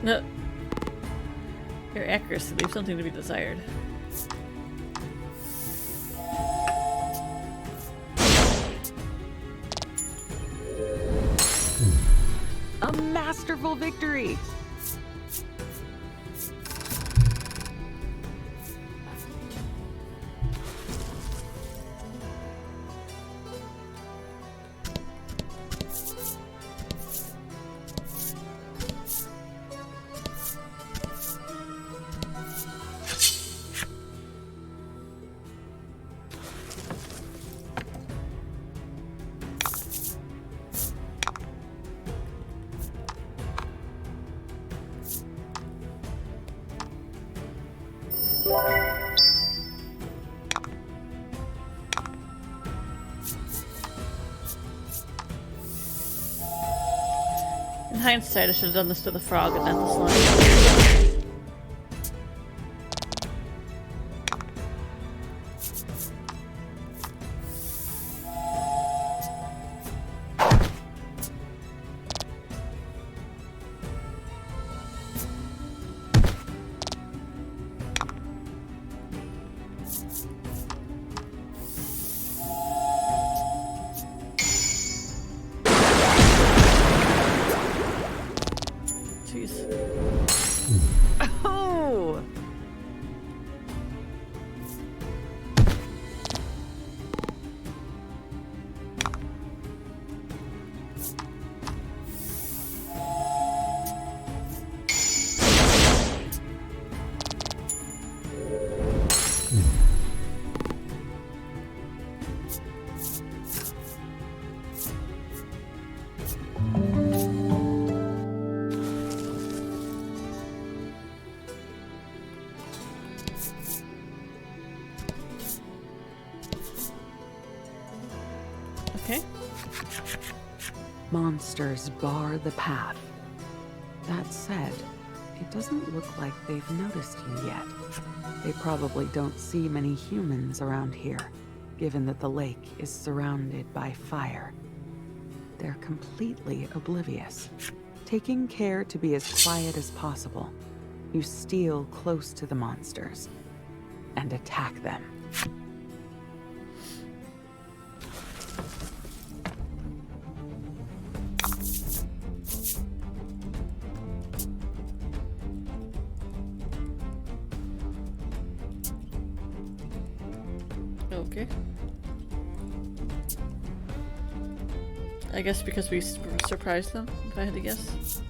No. Your accuracy leaves something to be desired. A masterful victory! In hindsight, I should have done this to the frog and not the slime. Jeez. Oh! Okay. Monsters bar the path. That said, it doesn't look like they've noticed you yet. They probably don't see many humans around here, given that the lake is surrounded by fire. they're completely oblivious. Taking care to be as quiet as possible, you steal close to the monsters and attack them. Okay. I guess because we surprised them, if I had to guess.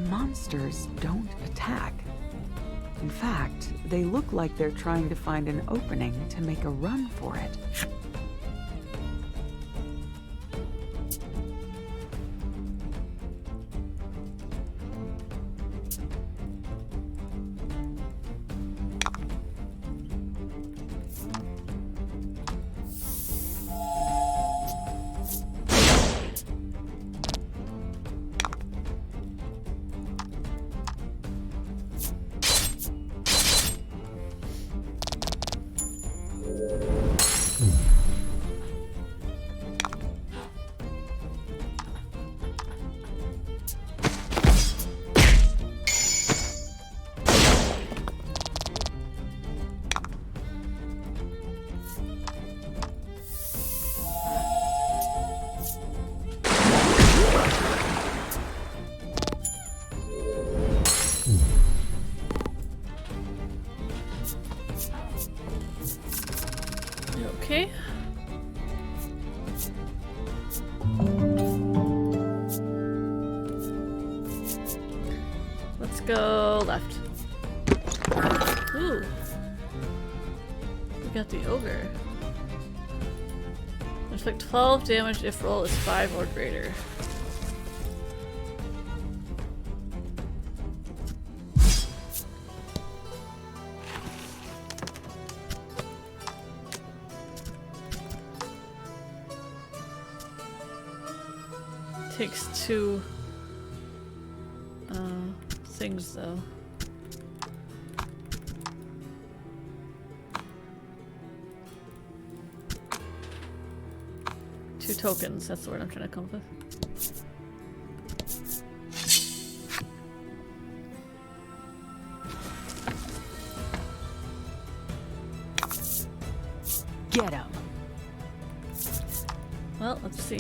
Monsters don't attack. In fact, they look like they're trying to find an opening to make a run for it. Okay. Let's go left. Ooh. We got the ogre. Inflict 12 damage if roll is 5 or greater. Takes 2 things though. Two tokens, that's the word I'm trying to come up with. Get him. Well, let's see.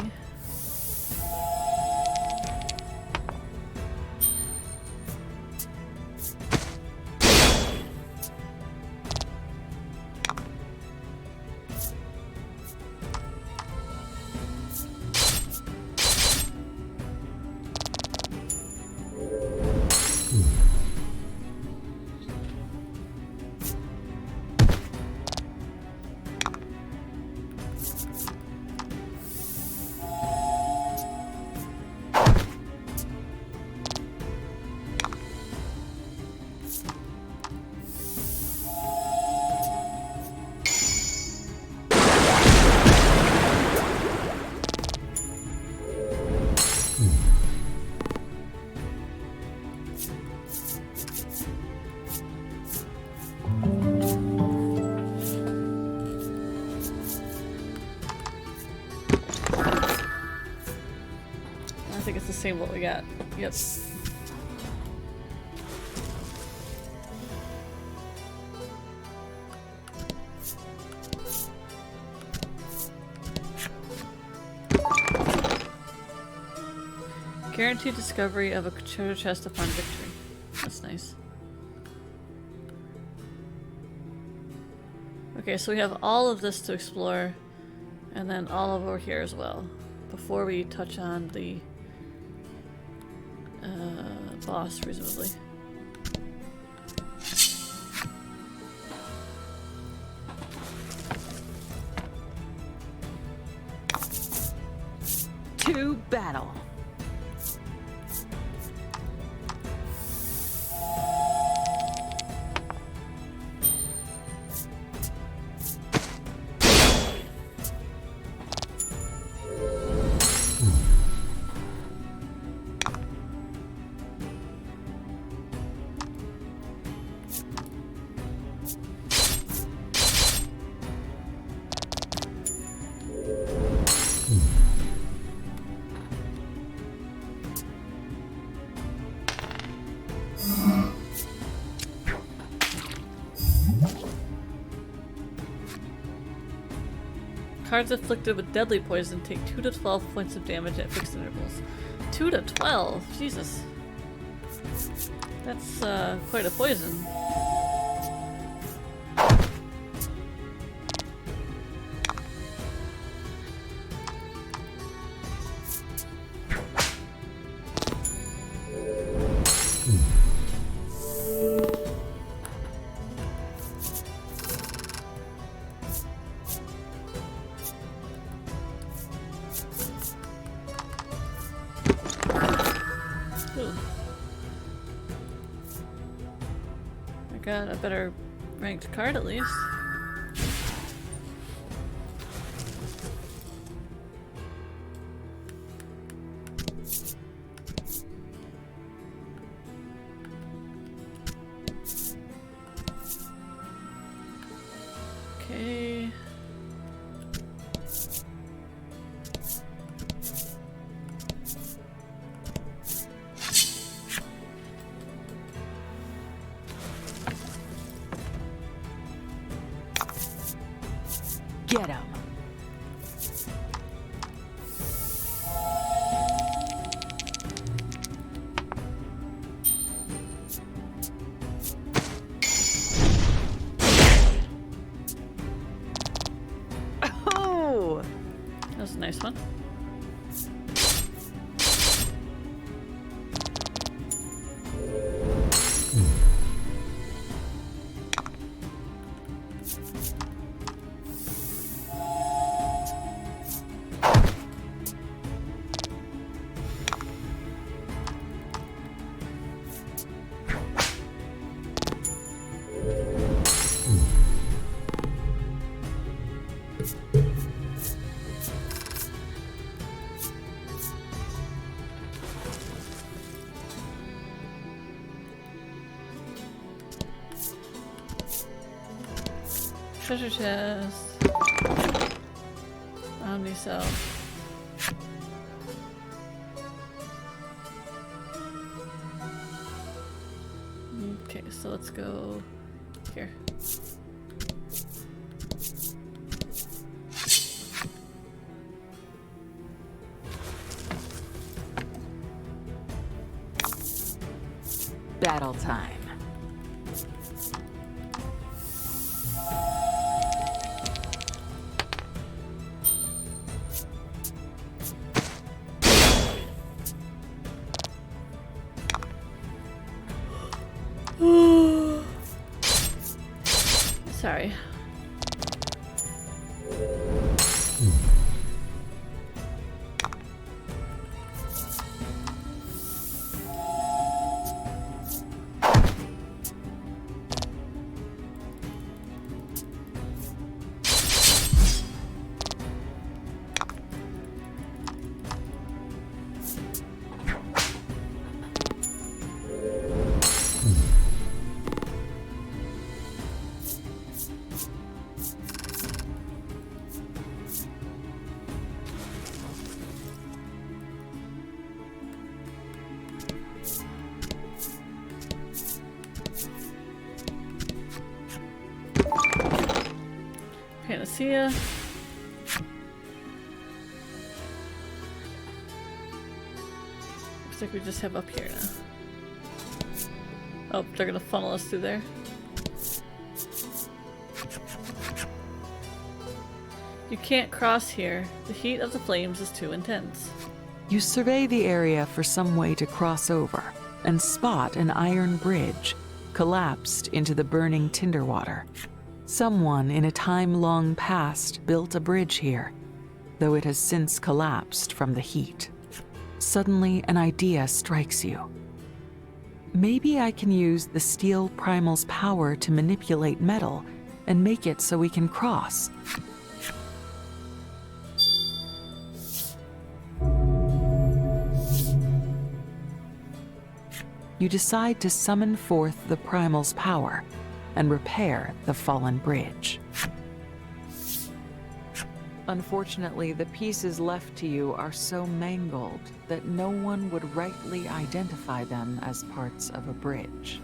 I think it's the same what we got. Yep. Guaranteed discovery of a treasure chest upon victory. That's nice. Okay, so we have all of this to explore, And then all over here as well. Before we touch on the boss, presumably. To battle. Cards afflicted with deadly poison take 2 to 12 points of damage at fixed intervals. 2 to 12? Jesus. That's quite a poison. Ooh. I got a better ranked card at least. Okay. Get him. Oh! That was a nice one. Treasure chest. Omnicell. Okay, so let's go here. Battle time. Sorry. Panacea. Looks like we just have up here now. Oh, they're gonna funnel us through there. You can't cross here. The heat of the flames is too intense. You survey the area for some way to cross over and spot an iron bridge collapsed into the burning tinder water. Someone in a time long past built a bridge here, though it has since collapsed from the heat. Suddenly, an idea strikes you. Maybe I can use the steel primal's power to manipulate metal and make it so we can cross. You decide to summon forth the primal's power and repair the fallen bridge. Unfortunately, the pieces left to you are so mangled that no one would rightly identify them as parts of a bridge.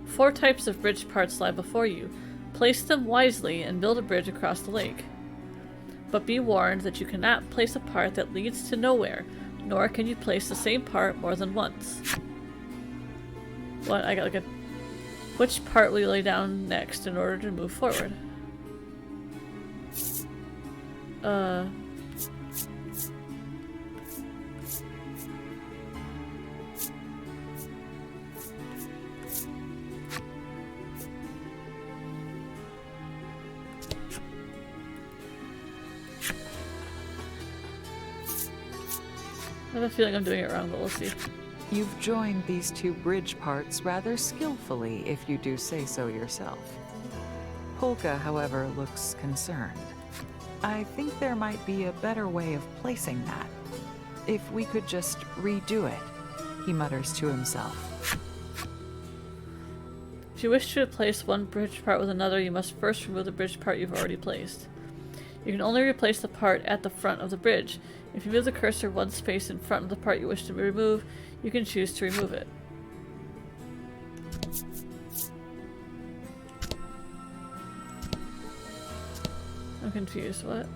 4 types of bridge parts lie before you. Place them wisely and build a bridge across the lake. But be warned that you cannot place a part that leads to nowhere, nor can you place the same part more than once. What? I got like a... Which part will you lay down next in order to move forward? I have a feeling I'm doing it wrong, but we'll see. You've joined these 2 bridge parts rather skillfully, if you do say so yourself. Polka, however, looks concerned. I think there might be a better way of placing that. If we could just redo it, he mutters to himself. If you wish to replace one bridge part with another, you must first remove the bridge part you've already placed. You can only replace the part at the front of the bridge. If you move the cursor one space in front of the part you wish to remove, you can choose to remove it. I'm confused. What?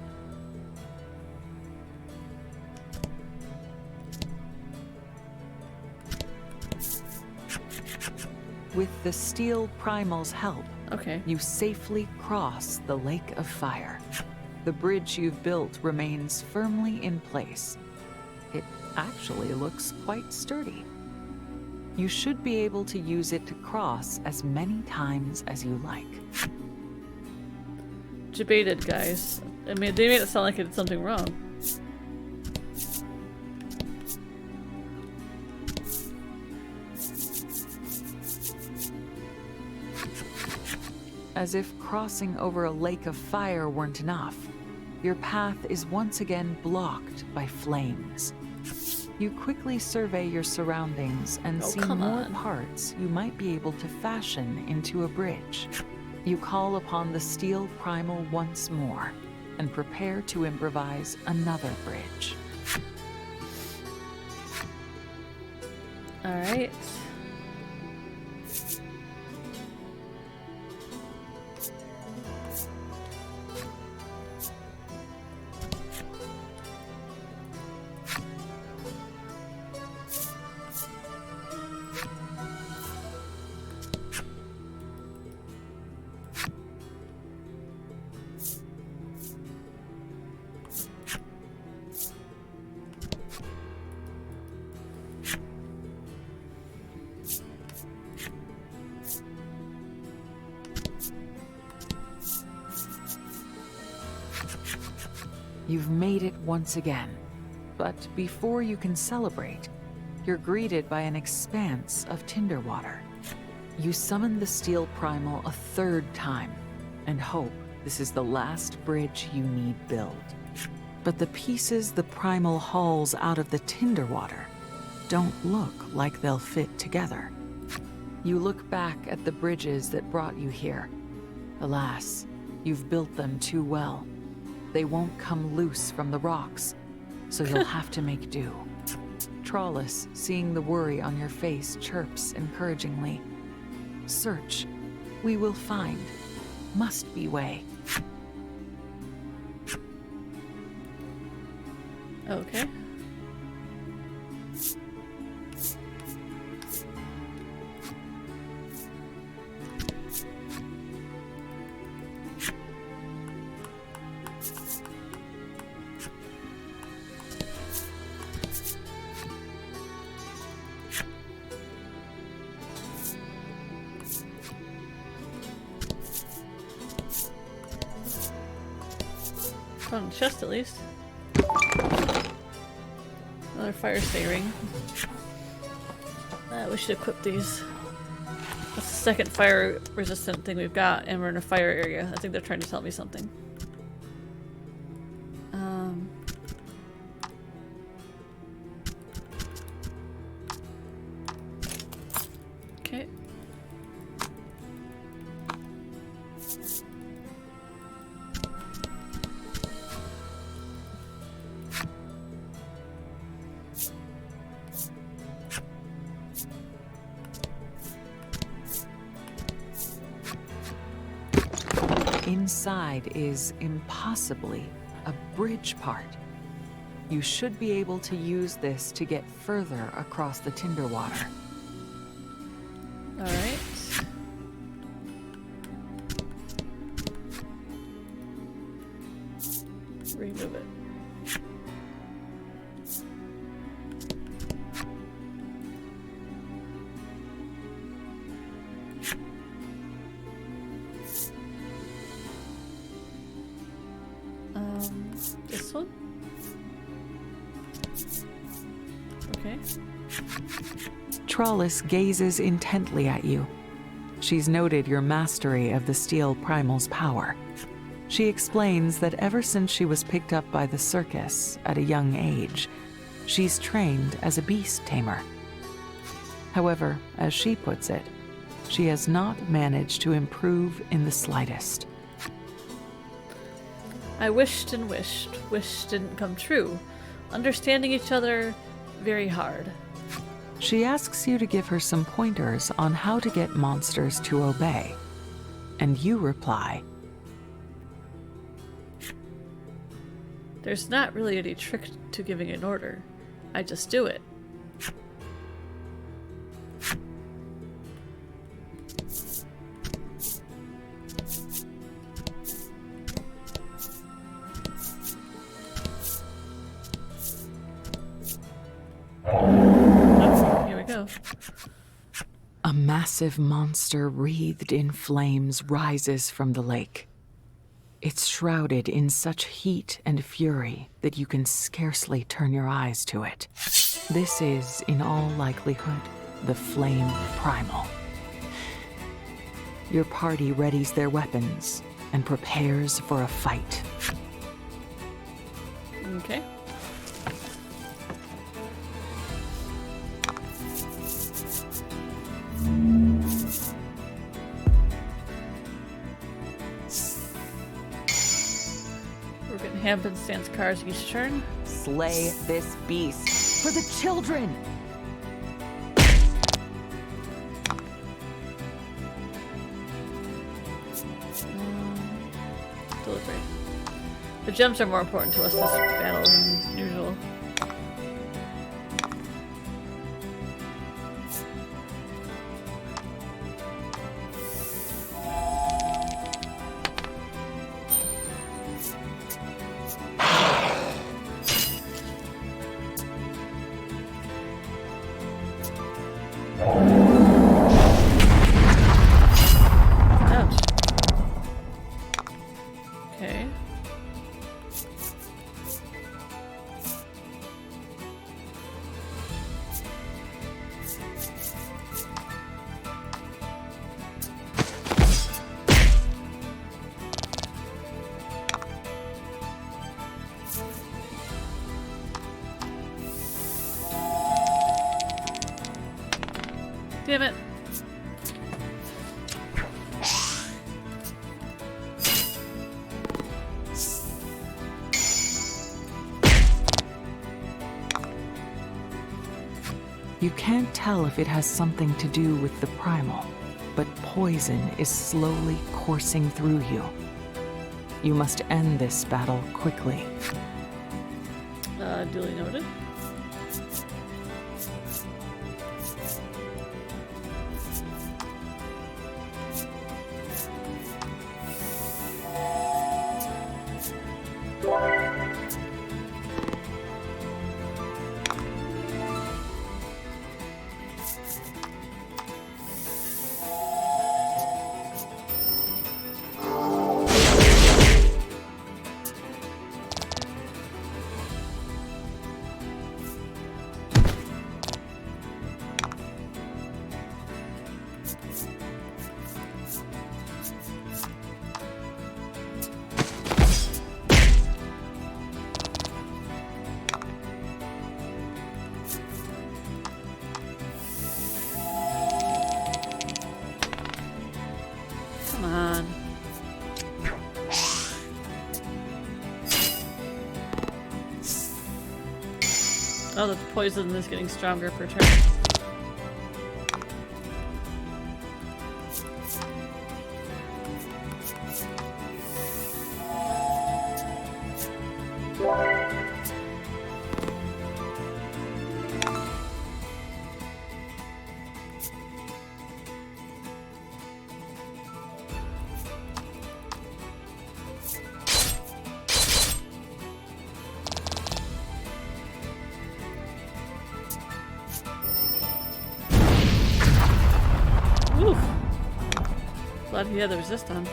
With the steel primal's help, Okay. you safely cross the lake of fire. The bridge you've built remains firmly in place. It actually looks quite sturdy. You should be able to use it to cross as many times as you like. Debated, guys. I mean, they made it sound like I did something wrong. As if crossing over a lake of fire weren't enough, your path is once again blocked by flames. You quickly survey your surroundings and see come more on. parts you might be able to fashion into a bridge. You call upon the steel primal once more and prepare to improvise another bridge. Alright. You've made it once again, but before you can celebrate, you're greeted by an expanse of tinder water. You summon the steel primal a 3rd time and hope this is the last bridge you need build. But the pieces the primal hauls out of the tinder water don't look like they'll fit together. You look back at the bridges that brought you here. Alas, you've built them too well. They won't come loose from the rocks, so you'll have to make do. Trawless, seeing the worry on your face, chirps encouragingly. Search. We will find. Must be way. Okay. Found a chest at least. Another fire stay ring. We should equip these. That's the second fire resistant thing we've got, and we're in a fire area. I think they're trying to tell me something. Okay. Inside is impossibly a bridge part. You should be able to use this to get further across the Tinder water. Alright. Remove it. This one? Okay. Trollis gazes intently at you. She's noted your mastery of the steel primal's power. She explains that ever since she was picked up by the circus at a young age, she's trained as a beast tamer. However, as she puts it, she has not managed to improve in the slightest. I wished and wished. Wish didn't come true. Understanding each other, very hard. She asks you to give her some pointers on how to get monsters to obey. And you reply, There's not really any trick to giving an order. I just do it. Oh, here we go. a massive monster wreathed in flames rises from the lake. It's shrouded in such heat and fury that you can scarcely turn your eyes to it. This is, in all likelihood, the Flame Primal. Your party readies their weapons and prepares for a fight. Okay. We're getting happenstance cards each turn. Slay this beast for the children. Delivery. The gems are more important to us this battle than usual. Ouch. Okay. Damn it. You can't tell if it has something to do with the primal, but poison is slowly coursing through you. You must end this battle quickly. Duly noted. Oh, the poison is getting stronger per turn. Oof. Glad he had the resist on.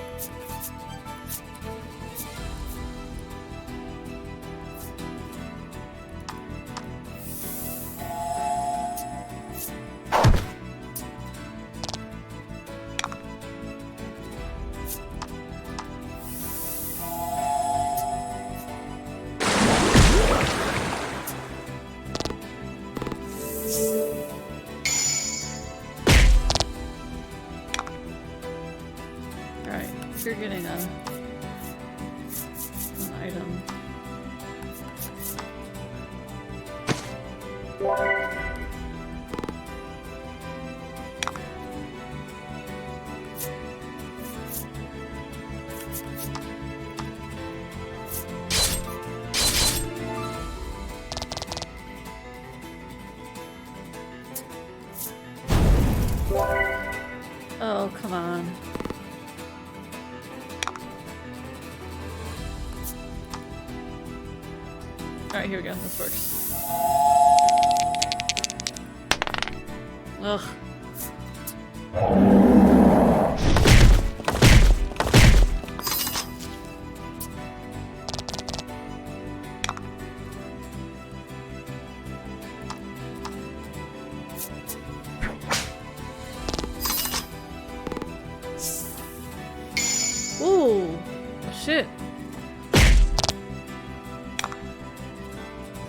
Alright, you're getting an item. Oh, come on. Alright, here we go. This works. Ugh. Ooh, shit.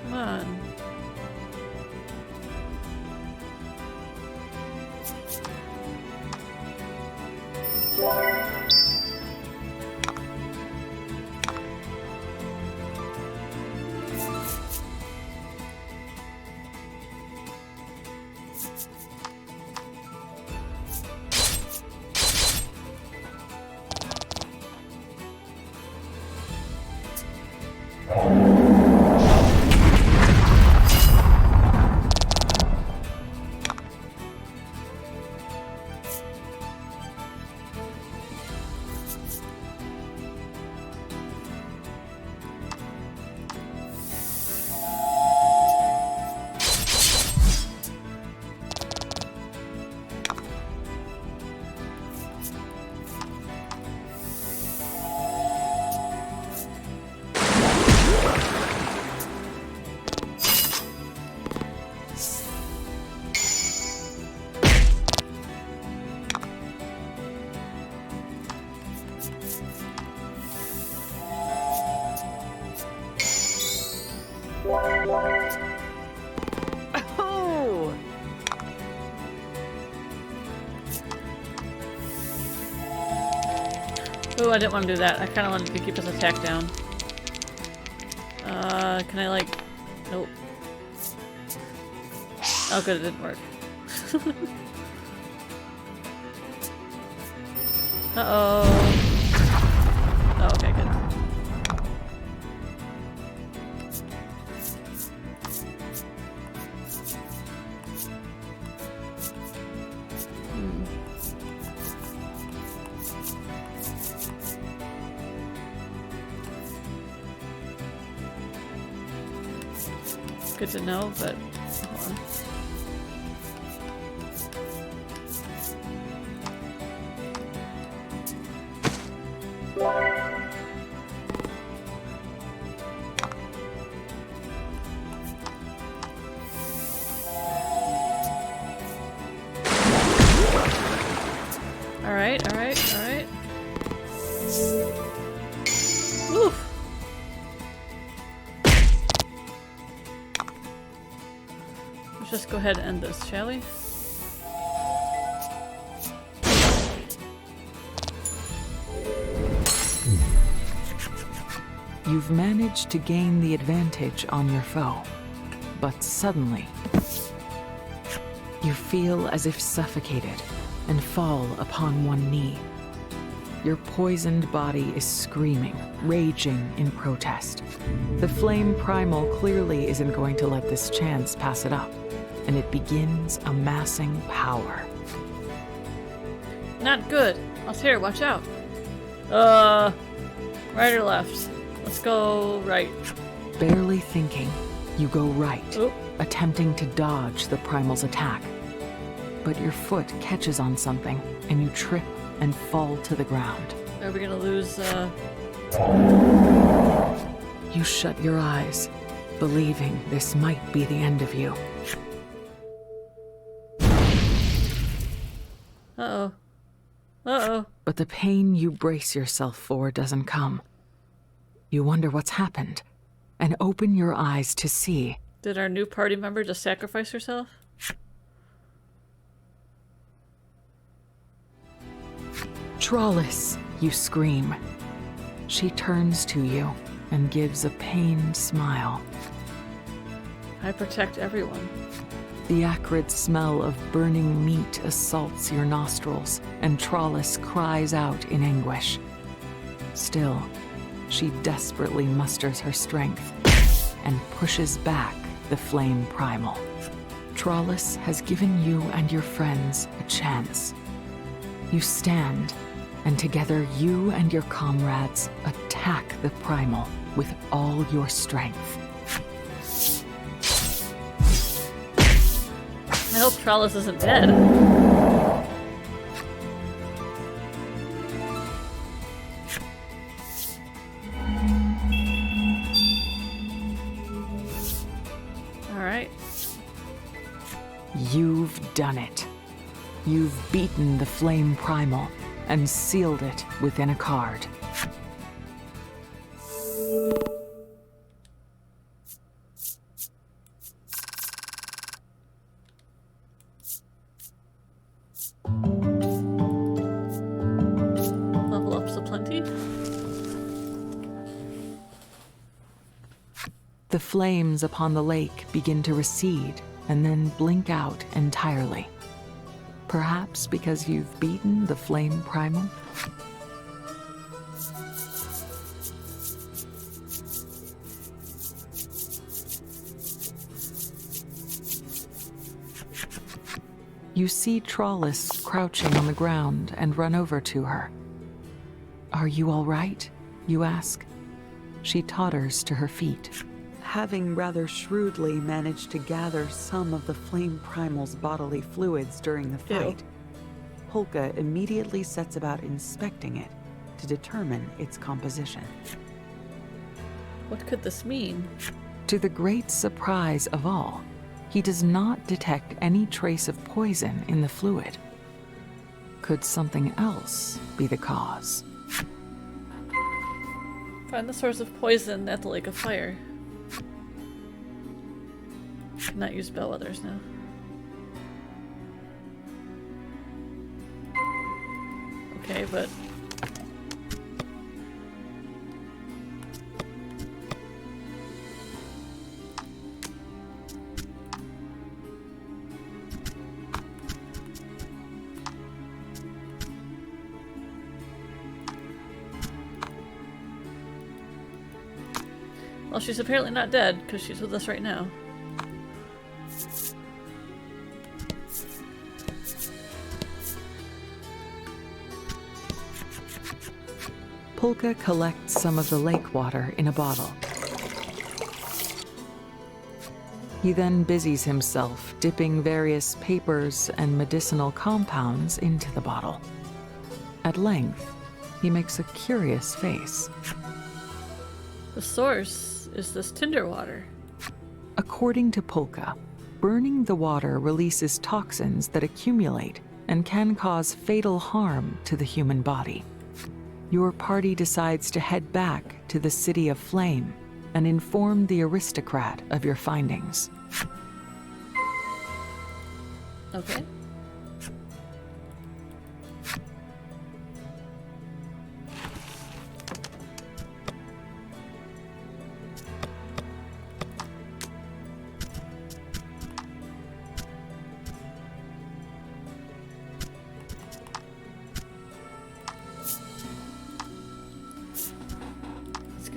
Come on. Oh! Ooh, I didn't want to do that. I kind of wanted to keep his attack down. Can I like... Nope. Oh good, it didn't work. Uh-oh. Oh, okay, good. Good to know, but hold on. Alright, alright, alright. Oof. Let's just go ahead and end this, shall we? You've managed to gain the advantage on your foe, But suddenly, you feel as if suffocated and fall upon one knee. Your poisoned body is screaming, raging in protest. The flame primal clearly isn't going to let this chance pass it up, and it begins amassing power. Not good. Altair, watch out. Right or left? Let's go right. Barely thinking, you go right, Oop. attempting to dodge the primal's attack. But your foot catches on something, and you trip and fall to the ground. Are we gonna lose, You shut your eyes, believing this might be the end of you. Uh-oh. Uh-oh. But the pain you brace yourself for doesn't come. You wonder what's happened, and open your eyes to see. Did our new party member just sacrifice herself? Trollis, you scream. She turns to you and gives a pained smile. I protect everyone. The acrid smell of burning meat assaults your nostrils, and Trollis cries out in anguish. Still, she desperately musters her strength and pushes back the flame primal. Trollis has given you and your friends a chance. You stand, and together you and your comrades attack the primal with all your strength. I hope Trollis isn't dead. Alright. You've done it. You've beaten the flame primal and sealed it within a card. Level ups aplenty. The flames upon the lake begin to recede and then blink out entirely. Perhaps because you've beaten the flame primal? You see Trollis crouching on the ground and run over to her. "Are you all right?" you ask. She totters to her feet. Having rather shrewdly managed to gather some of the flame primal's bodily fluids during the fight, Polka immediately sets about inspecting it to determine its composition. What could this mean? To the great surprise of all, he does not detect any trace of poison in the fluid. Could something else be the cause? Find the source of poison at the Lake of Fire. Not use bellwethers now. Okay, but... well, she's apparently not dead, because she's with us right now. Polka collects some of the lake water in a bottle. He then busies himself dipping various papers and medicinal compounds into the bottle. At length, he makes a curious face. The source is this tinder water. According to Polka, burning the water releases toxins that accumulate and can cause fatal harm to the human body. Your party decides to head back to the City of Flame and inform the aristocrat of your findings. Okay.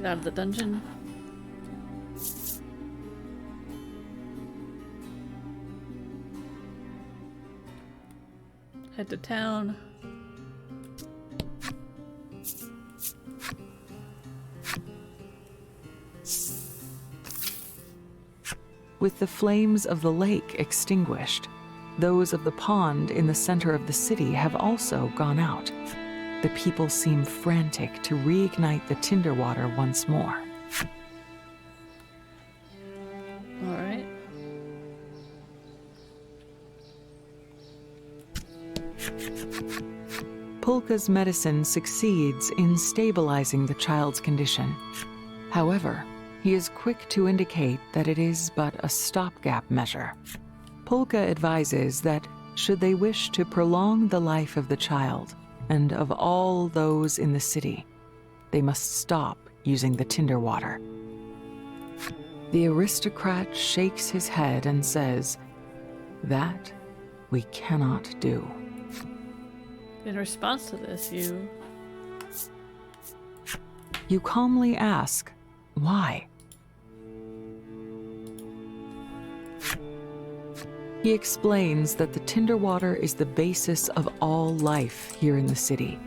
out of the dungeon. Head to town. With the flames of the lake extinguished, those of the pond in the center of the city have also gone out. The people seem frantic to reignite the tinder water once more. All right. Polka's medicine succeeds in stabilizing the child's condition. However, he is quick to indicate that it is but a stopgap measure. Polka advises that, should they wish to prolong the life of the child and of all those in the city, they must stop using the tinder water. The aristocrat shakes his head and says, "That we cannot do." In response to this, You calmly ask, why? He explains that the tinder water is the basis of all life here in the city.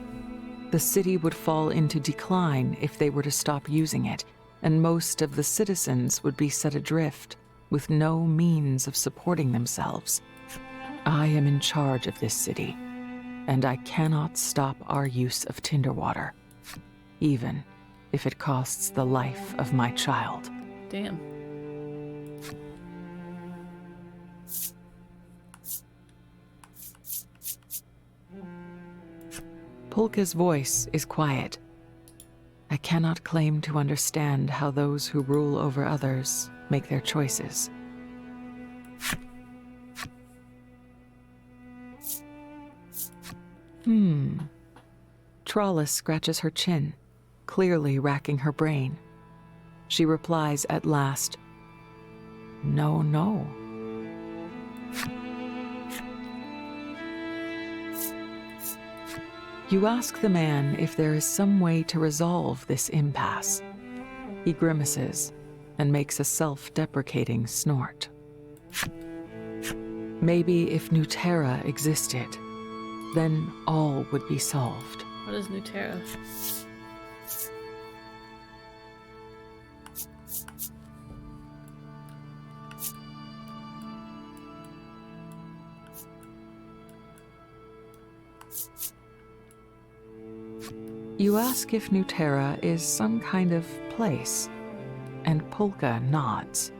The city would fall into decline if they were to stop using it, and most of the citizens would be set adrift with no means of supporting themselves. I am in charge of this city, and I cannot stop our use of tinder water, even if it costs the life of my child. damn. Polka's voice is quiet. I cannot claim to understand how those who rule over others make their choices. Trollis scratches her chin, clearly racking her brain. She replies at last, "No, no." You ask the man if there is some way to resolve this impasse. He grimaces and makes a self-deprecating snort. Maybe if Nuterra existed, then all would be solved. What is Nuterra? You ask if Nuterra is some kind of place, and Polka nods.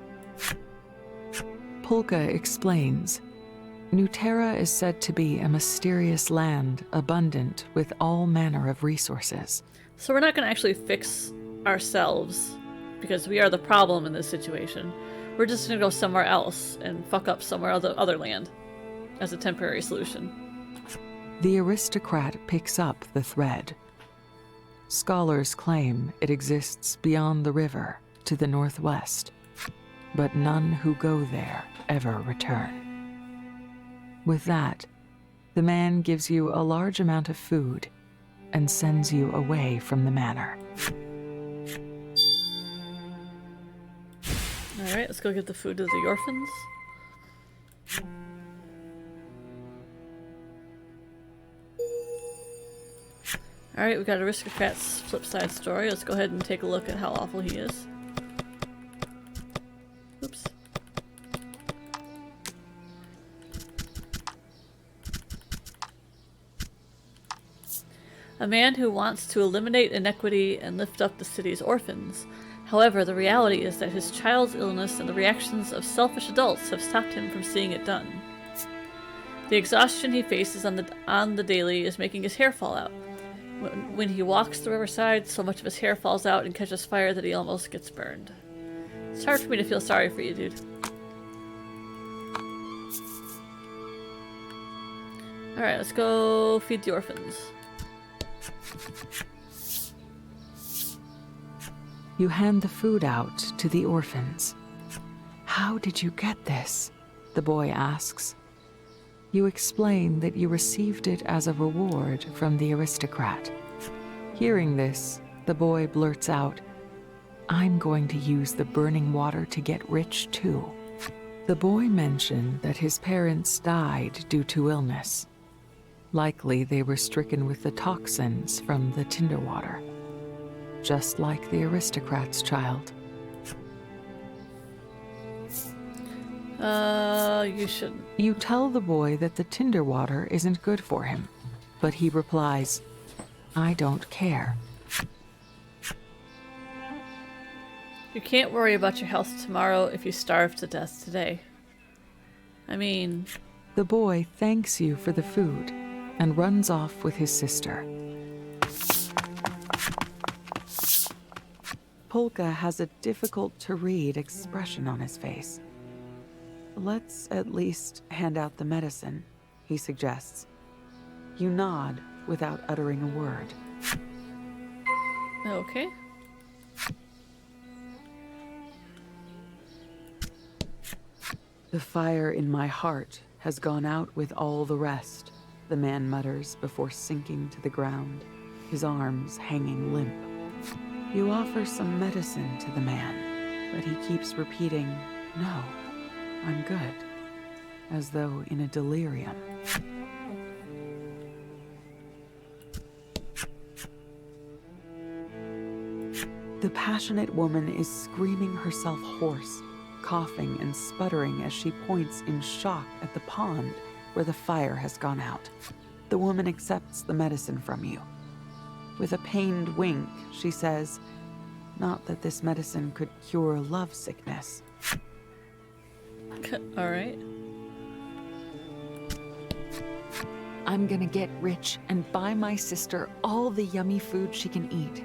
Polka explains, Nuterra is said to be a mysterious land abundant with all manner of resources. So we're not going to actually fix ourselves because we are the problem in this situation. We're just going to go somewhere else and fuck up somewhere other land as a temporary solution. The aristocrat picks up the thread. Scholars claim it exists beyond the river to the northwest, but none who go there ever return. With that, the man gives you a large amount of food and sends you away from the manor. Alright, let's go give the food to the orphans. Alright, we got Aristocrat's flip side story. Let's go ahead and take a look at how awful he is. Oops. A man who wants to eliminate inequity and lift up the city's orphans. However, the reality is that his child's illness and the reactions of selfish adults have stopped him from seeing it done. The exhaustion he faces on the daily is making his hair fall out. When he walks the riverside, so much of his hair falls out and catches fire that he almost gets burned. It's hard for me to feel sorry for you, dude. Alright, let's go feed the orphans. You hand the food out to the orphans. How did you get this? The boy asks. You explain that you received it as a reward from the aristocrat. Hearing this, the boy blurts out, I'm going to use the burning water to get rich too. The boy mentioned that his parents died due to illness. Likely they were stricken with the toxins from the tinder water, just like the aristocrat's child. You should. You tell the boy that the tinder water isn't good for him, but he replies, I don't care. You can't worry about your health tomorrow if you starve to death today. I mean... The boy thanks you for the food and runs off with his sister. Polka has a difficult-to-read expression on his face. Let's at least hand out the medicine, he suggests. You nod without uttering a word. Okay. The fire in my heart has gone out with all the rest, the man mutters before sinking to the ground, his arms hanging limp. You offer some medicine to the man, but he keeps repeating, no, I'm good, as though in a delirium. The passionate woman is screaming herself hoarse, coughing and sputtering as she points in shock at the pond where the fire has gone out. The woman accepts the medicine from you. With a pained wink, she says, not that this medicine could cure love sickness. Alright. I'm gonna get rich and buy my sister all the yummy food she can eat,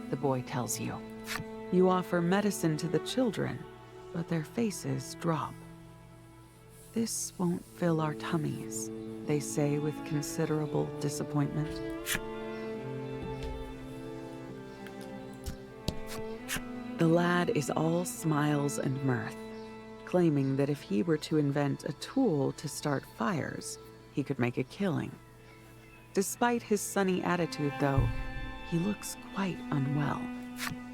the boy tells you. You offer medicine to the children, but their faces drop. This won't fill our tummies, they say with considerable disappointment. The lad is all smiles and mirth, claiming that if he were to invent a tool to start fires, he could make a killing. Despite his sunny attitude, though, he looks quite unwell.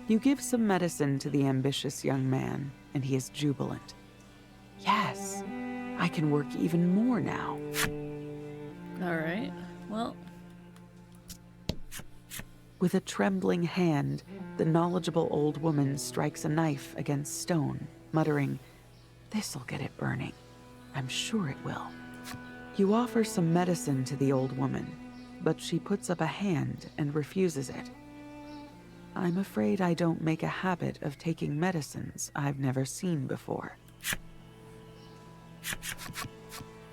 You give some medicine to the ambitious young man, and he is jubilant. Yes, I can work even more now. Alright. Well... With a trembling hand, the knowledgeable old woman strikes a knife against stone, muttering, this'll get it burning. I'm sure it will. You offer some medicine to the old woman, but she puts up a hand and refuses it. I'm afraid I don't make a habit of taking medicines I've never seen before.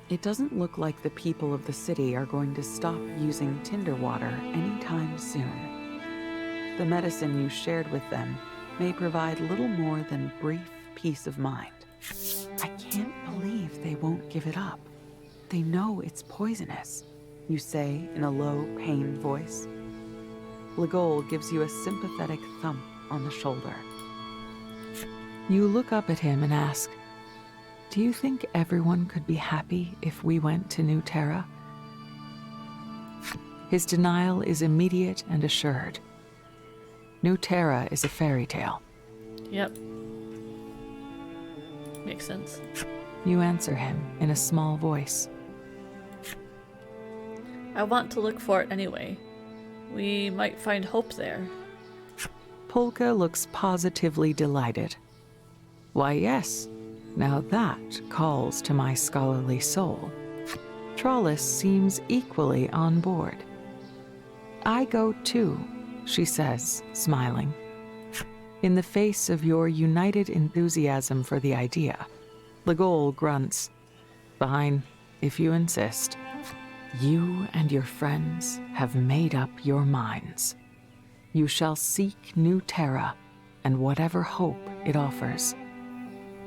It doesn't look like the people of the city are going to stop using tinder water anytime soon. The medicine you shared with them may provide little more than brief peace of mind. I can't believe they won't give it up. They know it's poisonous, you say in a low, pained voice. Legol gives you a sympathetic thump on the shoulder. You look up at him and ask, do you think everyone could be happy if we went to New Terra? His denial is immediate and assured. New Terra is a fairy tale. Yep. Makes sense. You answer him in a small voice. I want to look for it anyway. We might find hope there. Polka looks positively delighted. Why, yes. Now that calls to my scholarly soul. Trollis seems equally on board. I go too, she says, smiling. In the face of your united enthusiasm for the idea, Legol grunts, fine, if you insist. You and your friends have made up your minds. You shall seek New Terra and whatever hope it offers,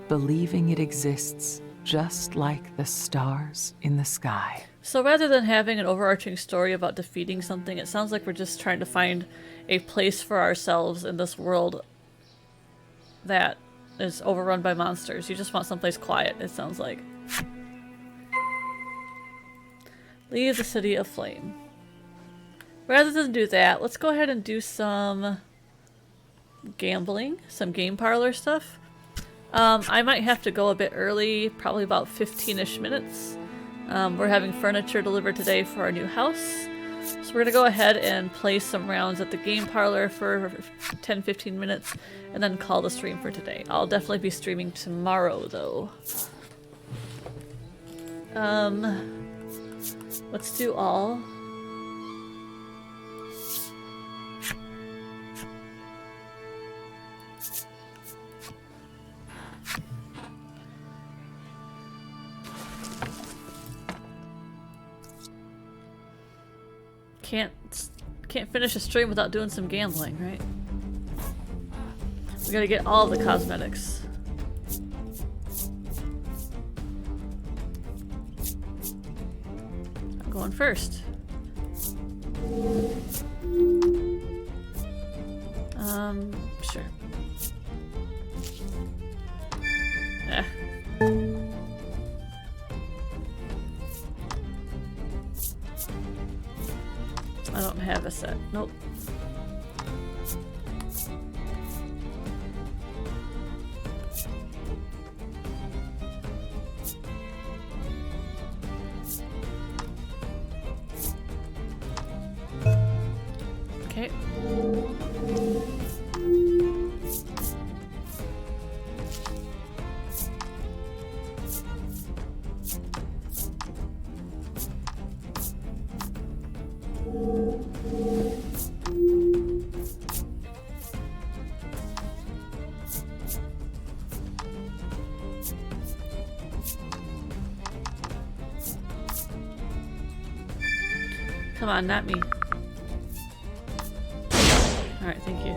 believing it exists just like the stars in the sky. So rather than having an overarching story about defeating something, it sounds like we're just trying to find a place for ourselves in this world that is overrun by monsters. You just want someplace quiet, it sounds like. Leave the City of Flame. Rather than do that, let's go ahead and do some gambling, some game parlor stuff. I might have to go a bit early, probably about 15-ish minutes. We're having furniture delivered today for our new house. So we're gonna go ahead and play some rounds at the game parlor for 10-15 minutes and then call the stream for today. I'll definitely be streaming tomorrow though. Let's do all. Can't finish a stream without doing some gambling, right? We gotta get all the cosmetics. I'm going first. Sure. Eh. I don't have a set. Nope. Okay. Come on, not me. Alright, thank you.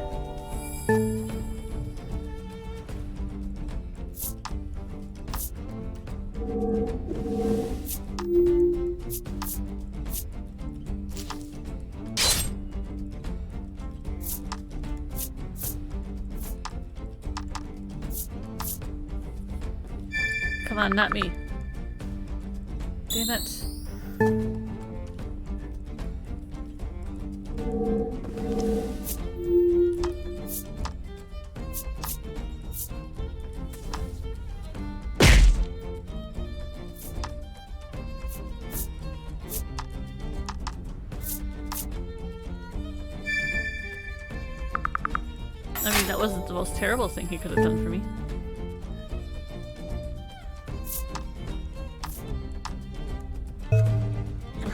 Come on, not me. Damn it. I mean, that wasn't the most terrible thing he could have done for me.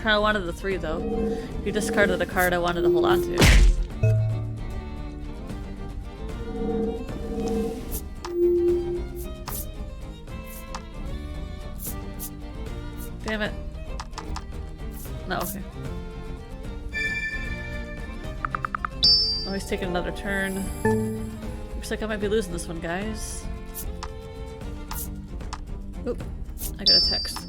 I wanted the 3 though. He discarded a card I wanted to hold on to. Damn it. No, okay. Oh, he's taking another turn. Looks like I might be losing this one, guys. Oop, I got a text.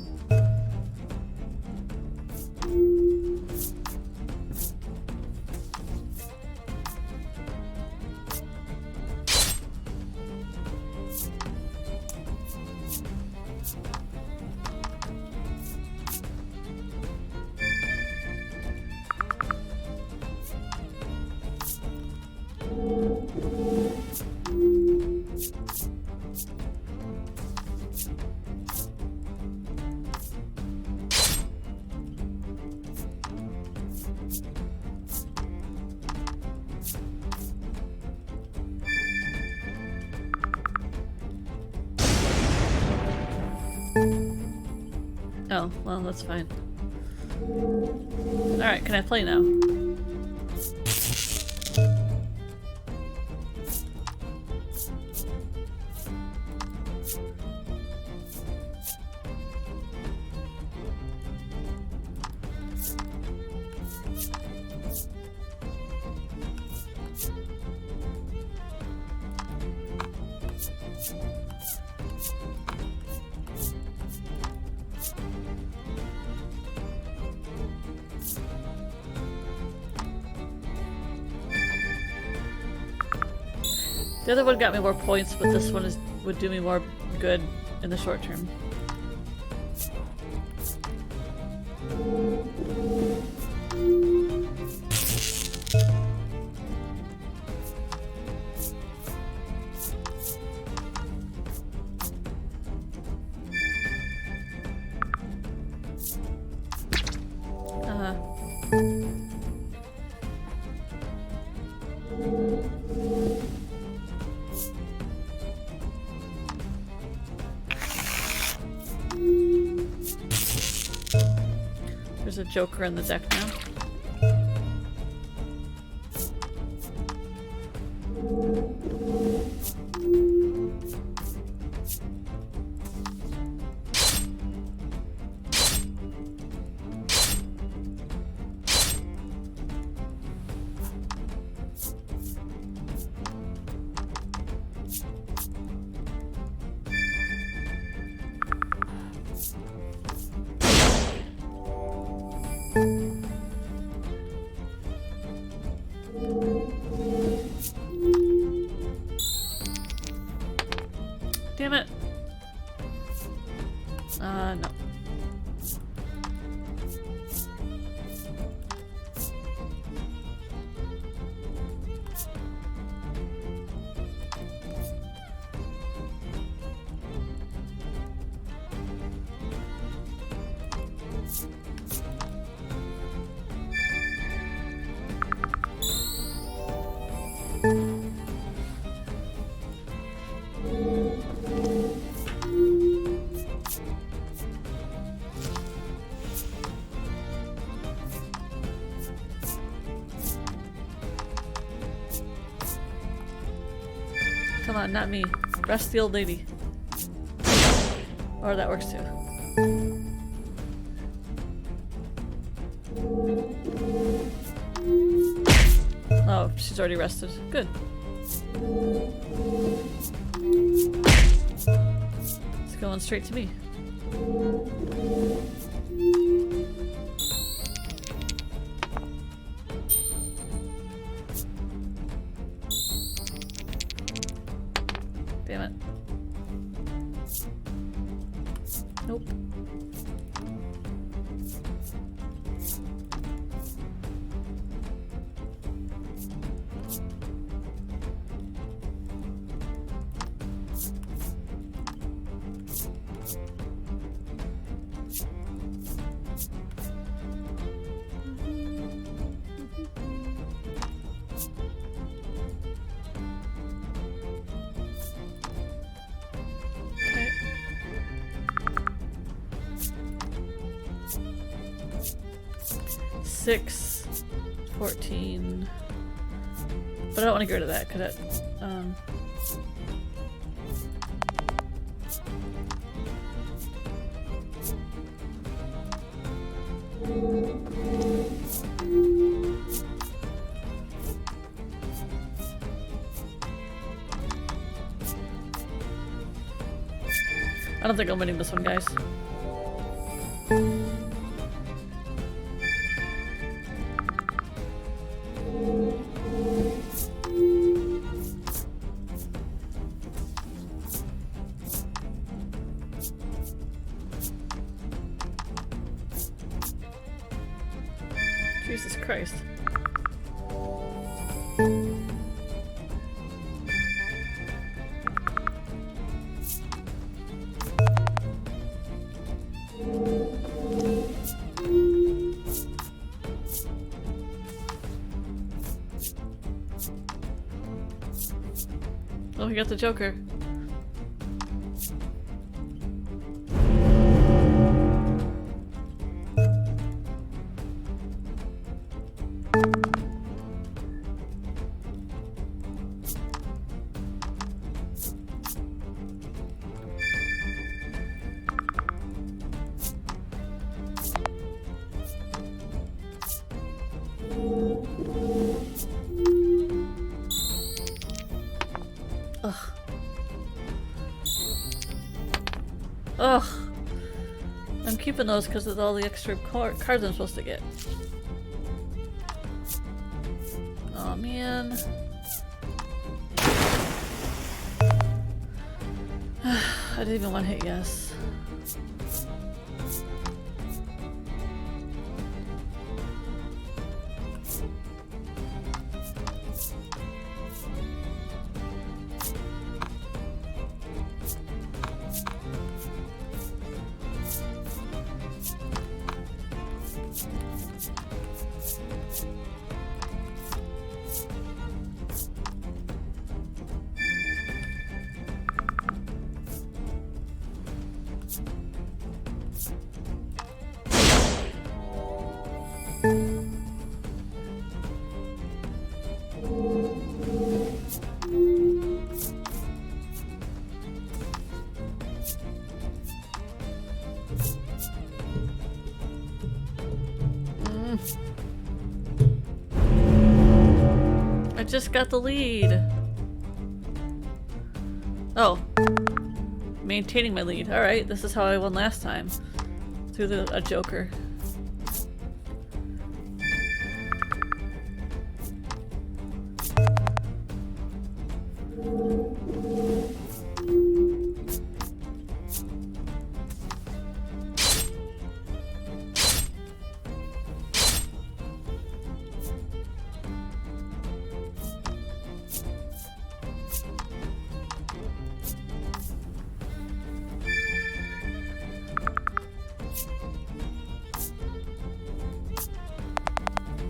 Oh, well, that's fine. Alright, can I play now? The other one got me more points, but this one would do me more good in the short term. There's a Joker in the deck now. Damn it. No. Come on, not me. Rest the old lady. Or that works too. Oh, she's already rested. Good. It's going straight to me. Damn it. Nope. Okay. 6, 14. But I don't want to get rid of that, because that, I don't think I'm winning this one, guys. Jesus Christ. Oh, we got the Joker. Ugh. Ugh. I'm keeping those because of all the extra cards I'm supposed to get. Oh man. I didn't even want to hit yes. just got the lead. Oh. Maintaining my lead. Alright, this is how I won last time. Through a joker.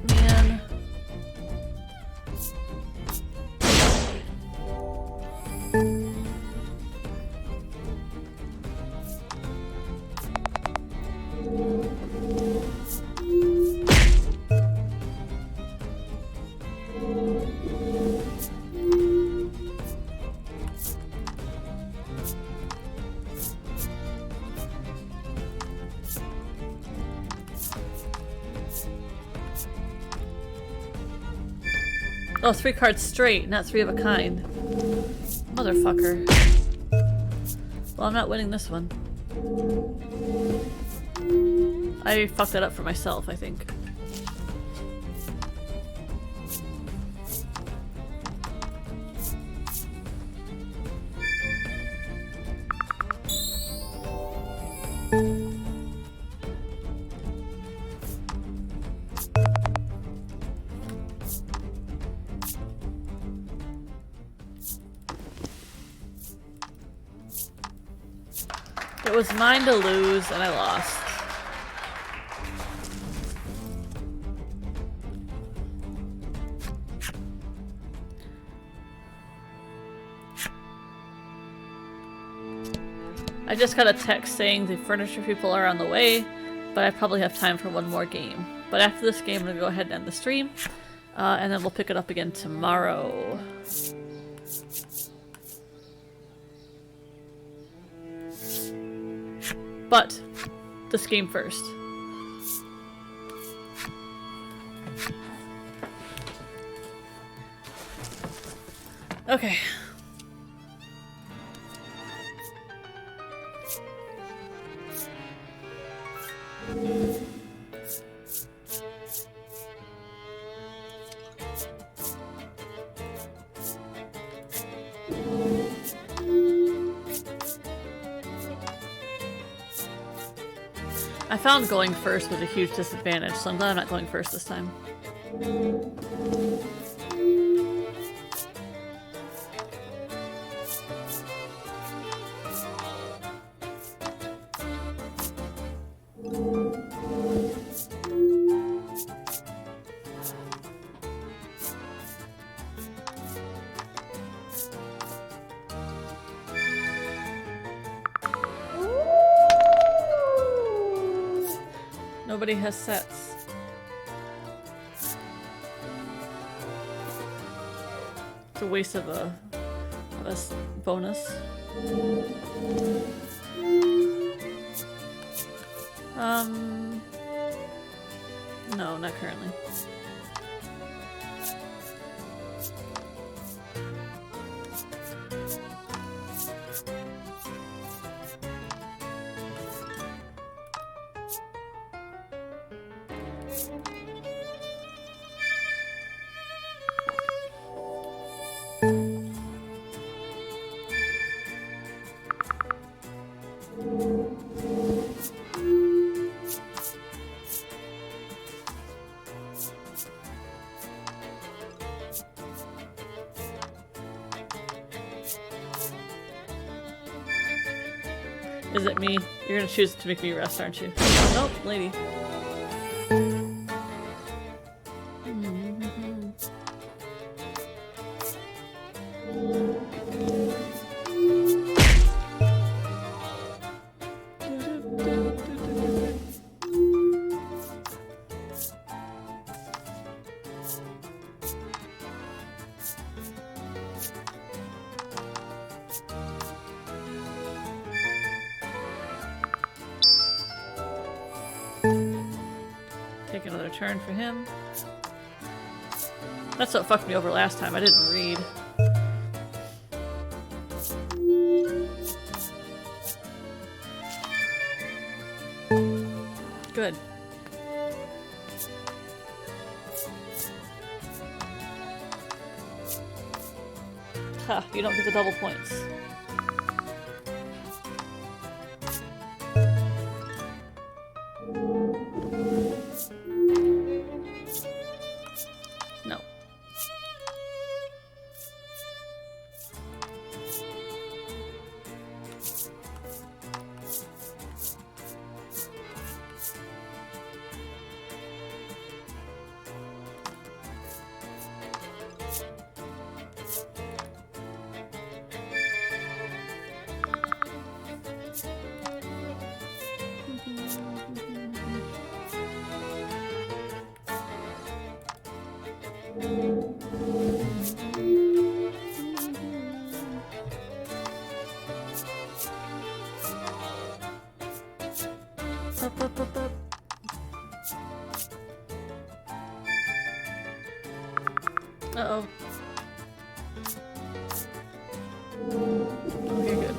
Man. Oh, 3 cards straight, not 3 of a kind. Motherfucker. Well, I'm not winning this one. I fucked that up for myself, I think. It was mine to lose, and I lost. I just got a text saying the furniture people are on the way, but I probably have time for one more game. But after this game, I'm gonna go ahead and end the stream, and then we'll pick it up again tomorrow. But this game first. Okay. I found going first was a huge disadvantage, so I'm glad I'm not going first this time. Nobody has sets. It's a waste of a bonus. No, not currently. Is it me? You're gonna choose to make me rest, aren't you? Nope, lady. Take another turn for him. That's what fucked me over last time. I didn't read. Good. Ha, you don't get the double points. No. Up, up, up, up. Uh-oh. Okay, good.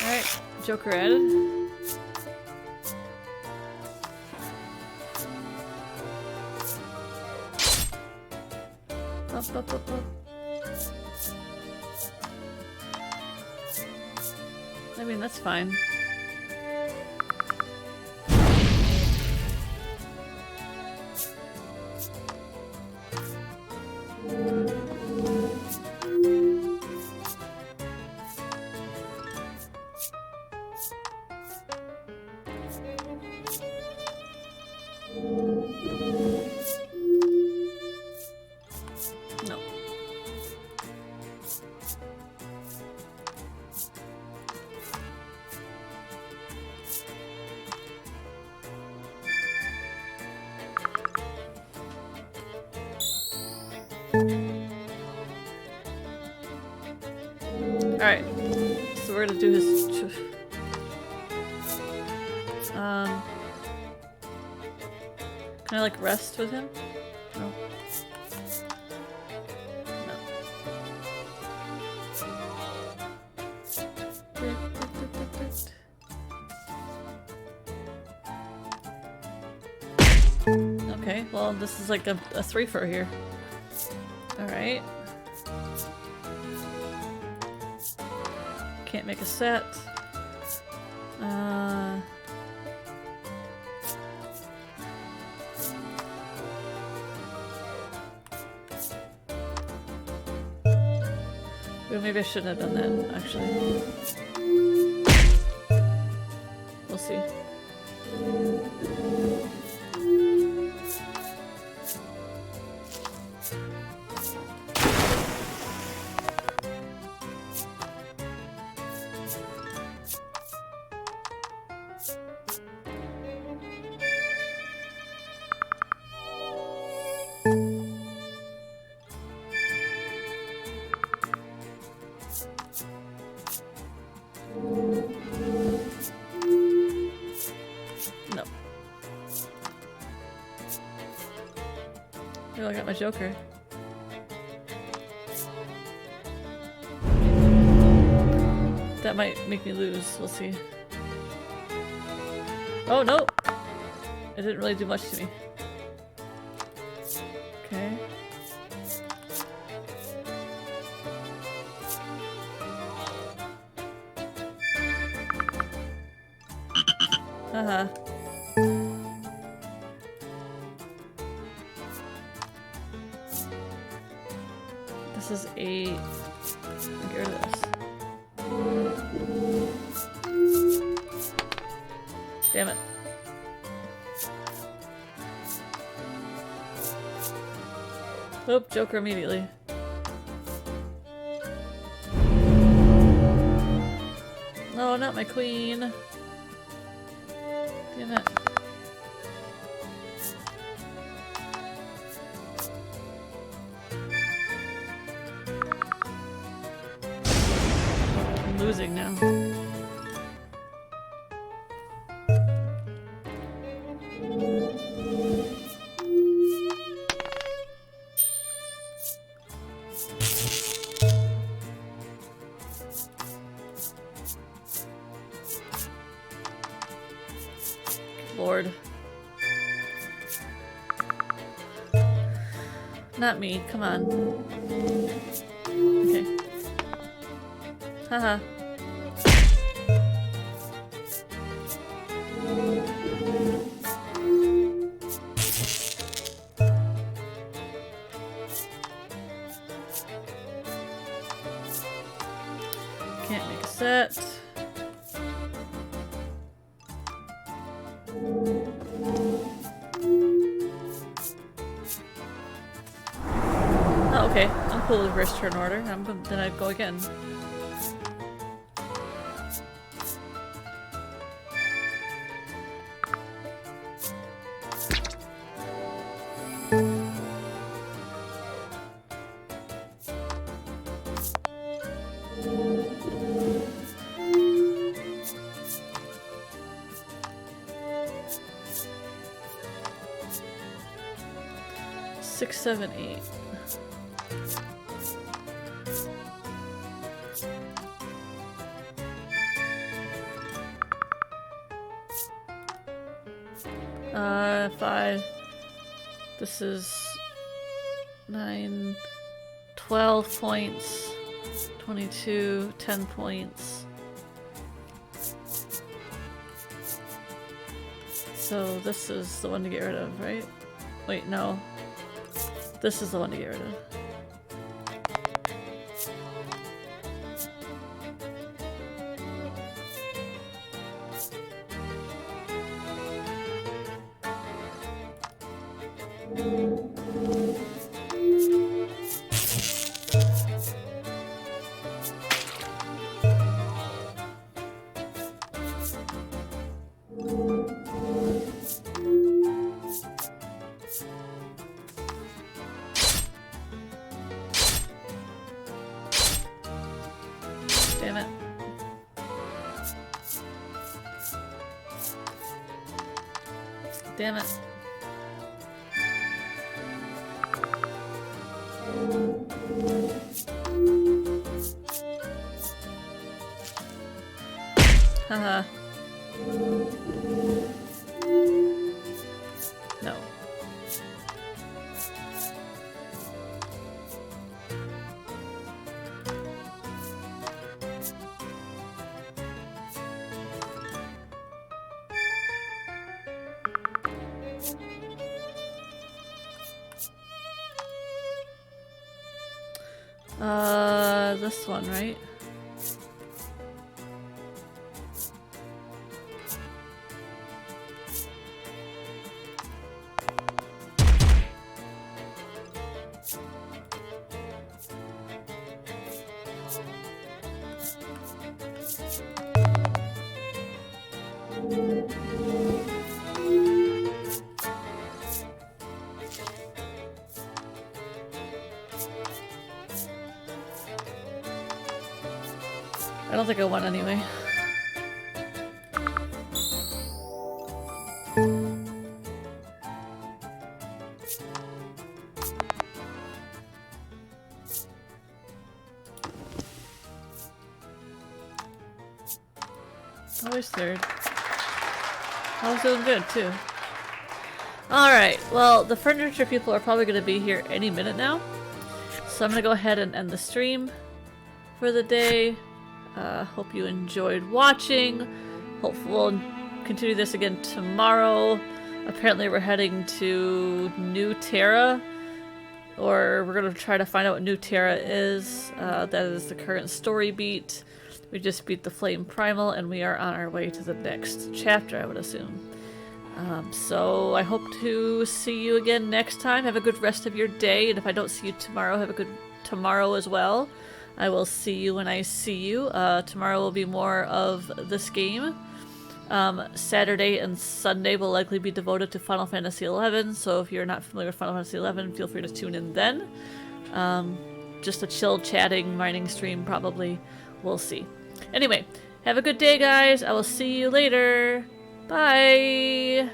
Alright, Joker added. Up, up, up, up. I mean, that's fine. No. Alright, so we're gonna do his. Can I like rest with him? No. No. Okay, well, this is like a 3 for here. Alright. Can't make a set. Well, maybe I shouldn't have done that, actually. We'll see. No. Oh, I got my Joker. That might make me lose. We'll see. Oh, no! It didn't really do much to me. Okay. Uh-huh. This is 8. Get rid of this. Damn it. Oop, Joker immediately. No, not my queen. Damn it. I'm losing now. Not me. Come on. Okay. Haha. Can't make a set. Oh, okay. I'm cool with reverse turn order. Then I'd go again. Six, seven, eight. Five. This is 9, 12 points, 22, 10 points. So this is the one to get rid of, right? Wait, no. This is the one to get rid of. Damn it. Damn it. Haha. No. This one, right? I don't think I won anyway. Always third. I was doing good too. Alright, well, the furniture people are probably going to be here any minute now. So I'm going to go ahead and end the stream for the day. Hope you enjoyed watching. Hopefully we'll continue this again tomorrow. Apparently we're heading to New Terra. Or we're going to try to find out what New Terra is. That is the current story beat. We just beat the Flame Primal and we are on our way to the next chapter, I would assume. So I hope to see you again next time. Have a good rest of your day. And if I don't see you tomorrow, have a good tomorrow as well. I will see you when I see you. Tomorrow will be more of this game. Saturday and Sunday will likely be devoted to Final Fantasy XI, so if you're not familiar with Final Fantasy XI, feel free to tune in then. Just a chill chatting mining stream probably. We'll see. Anyway, have a good day guys. I will see you later. Bye!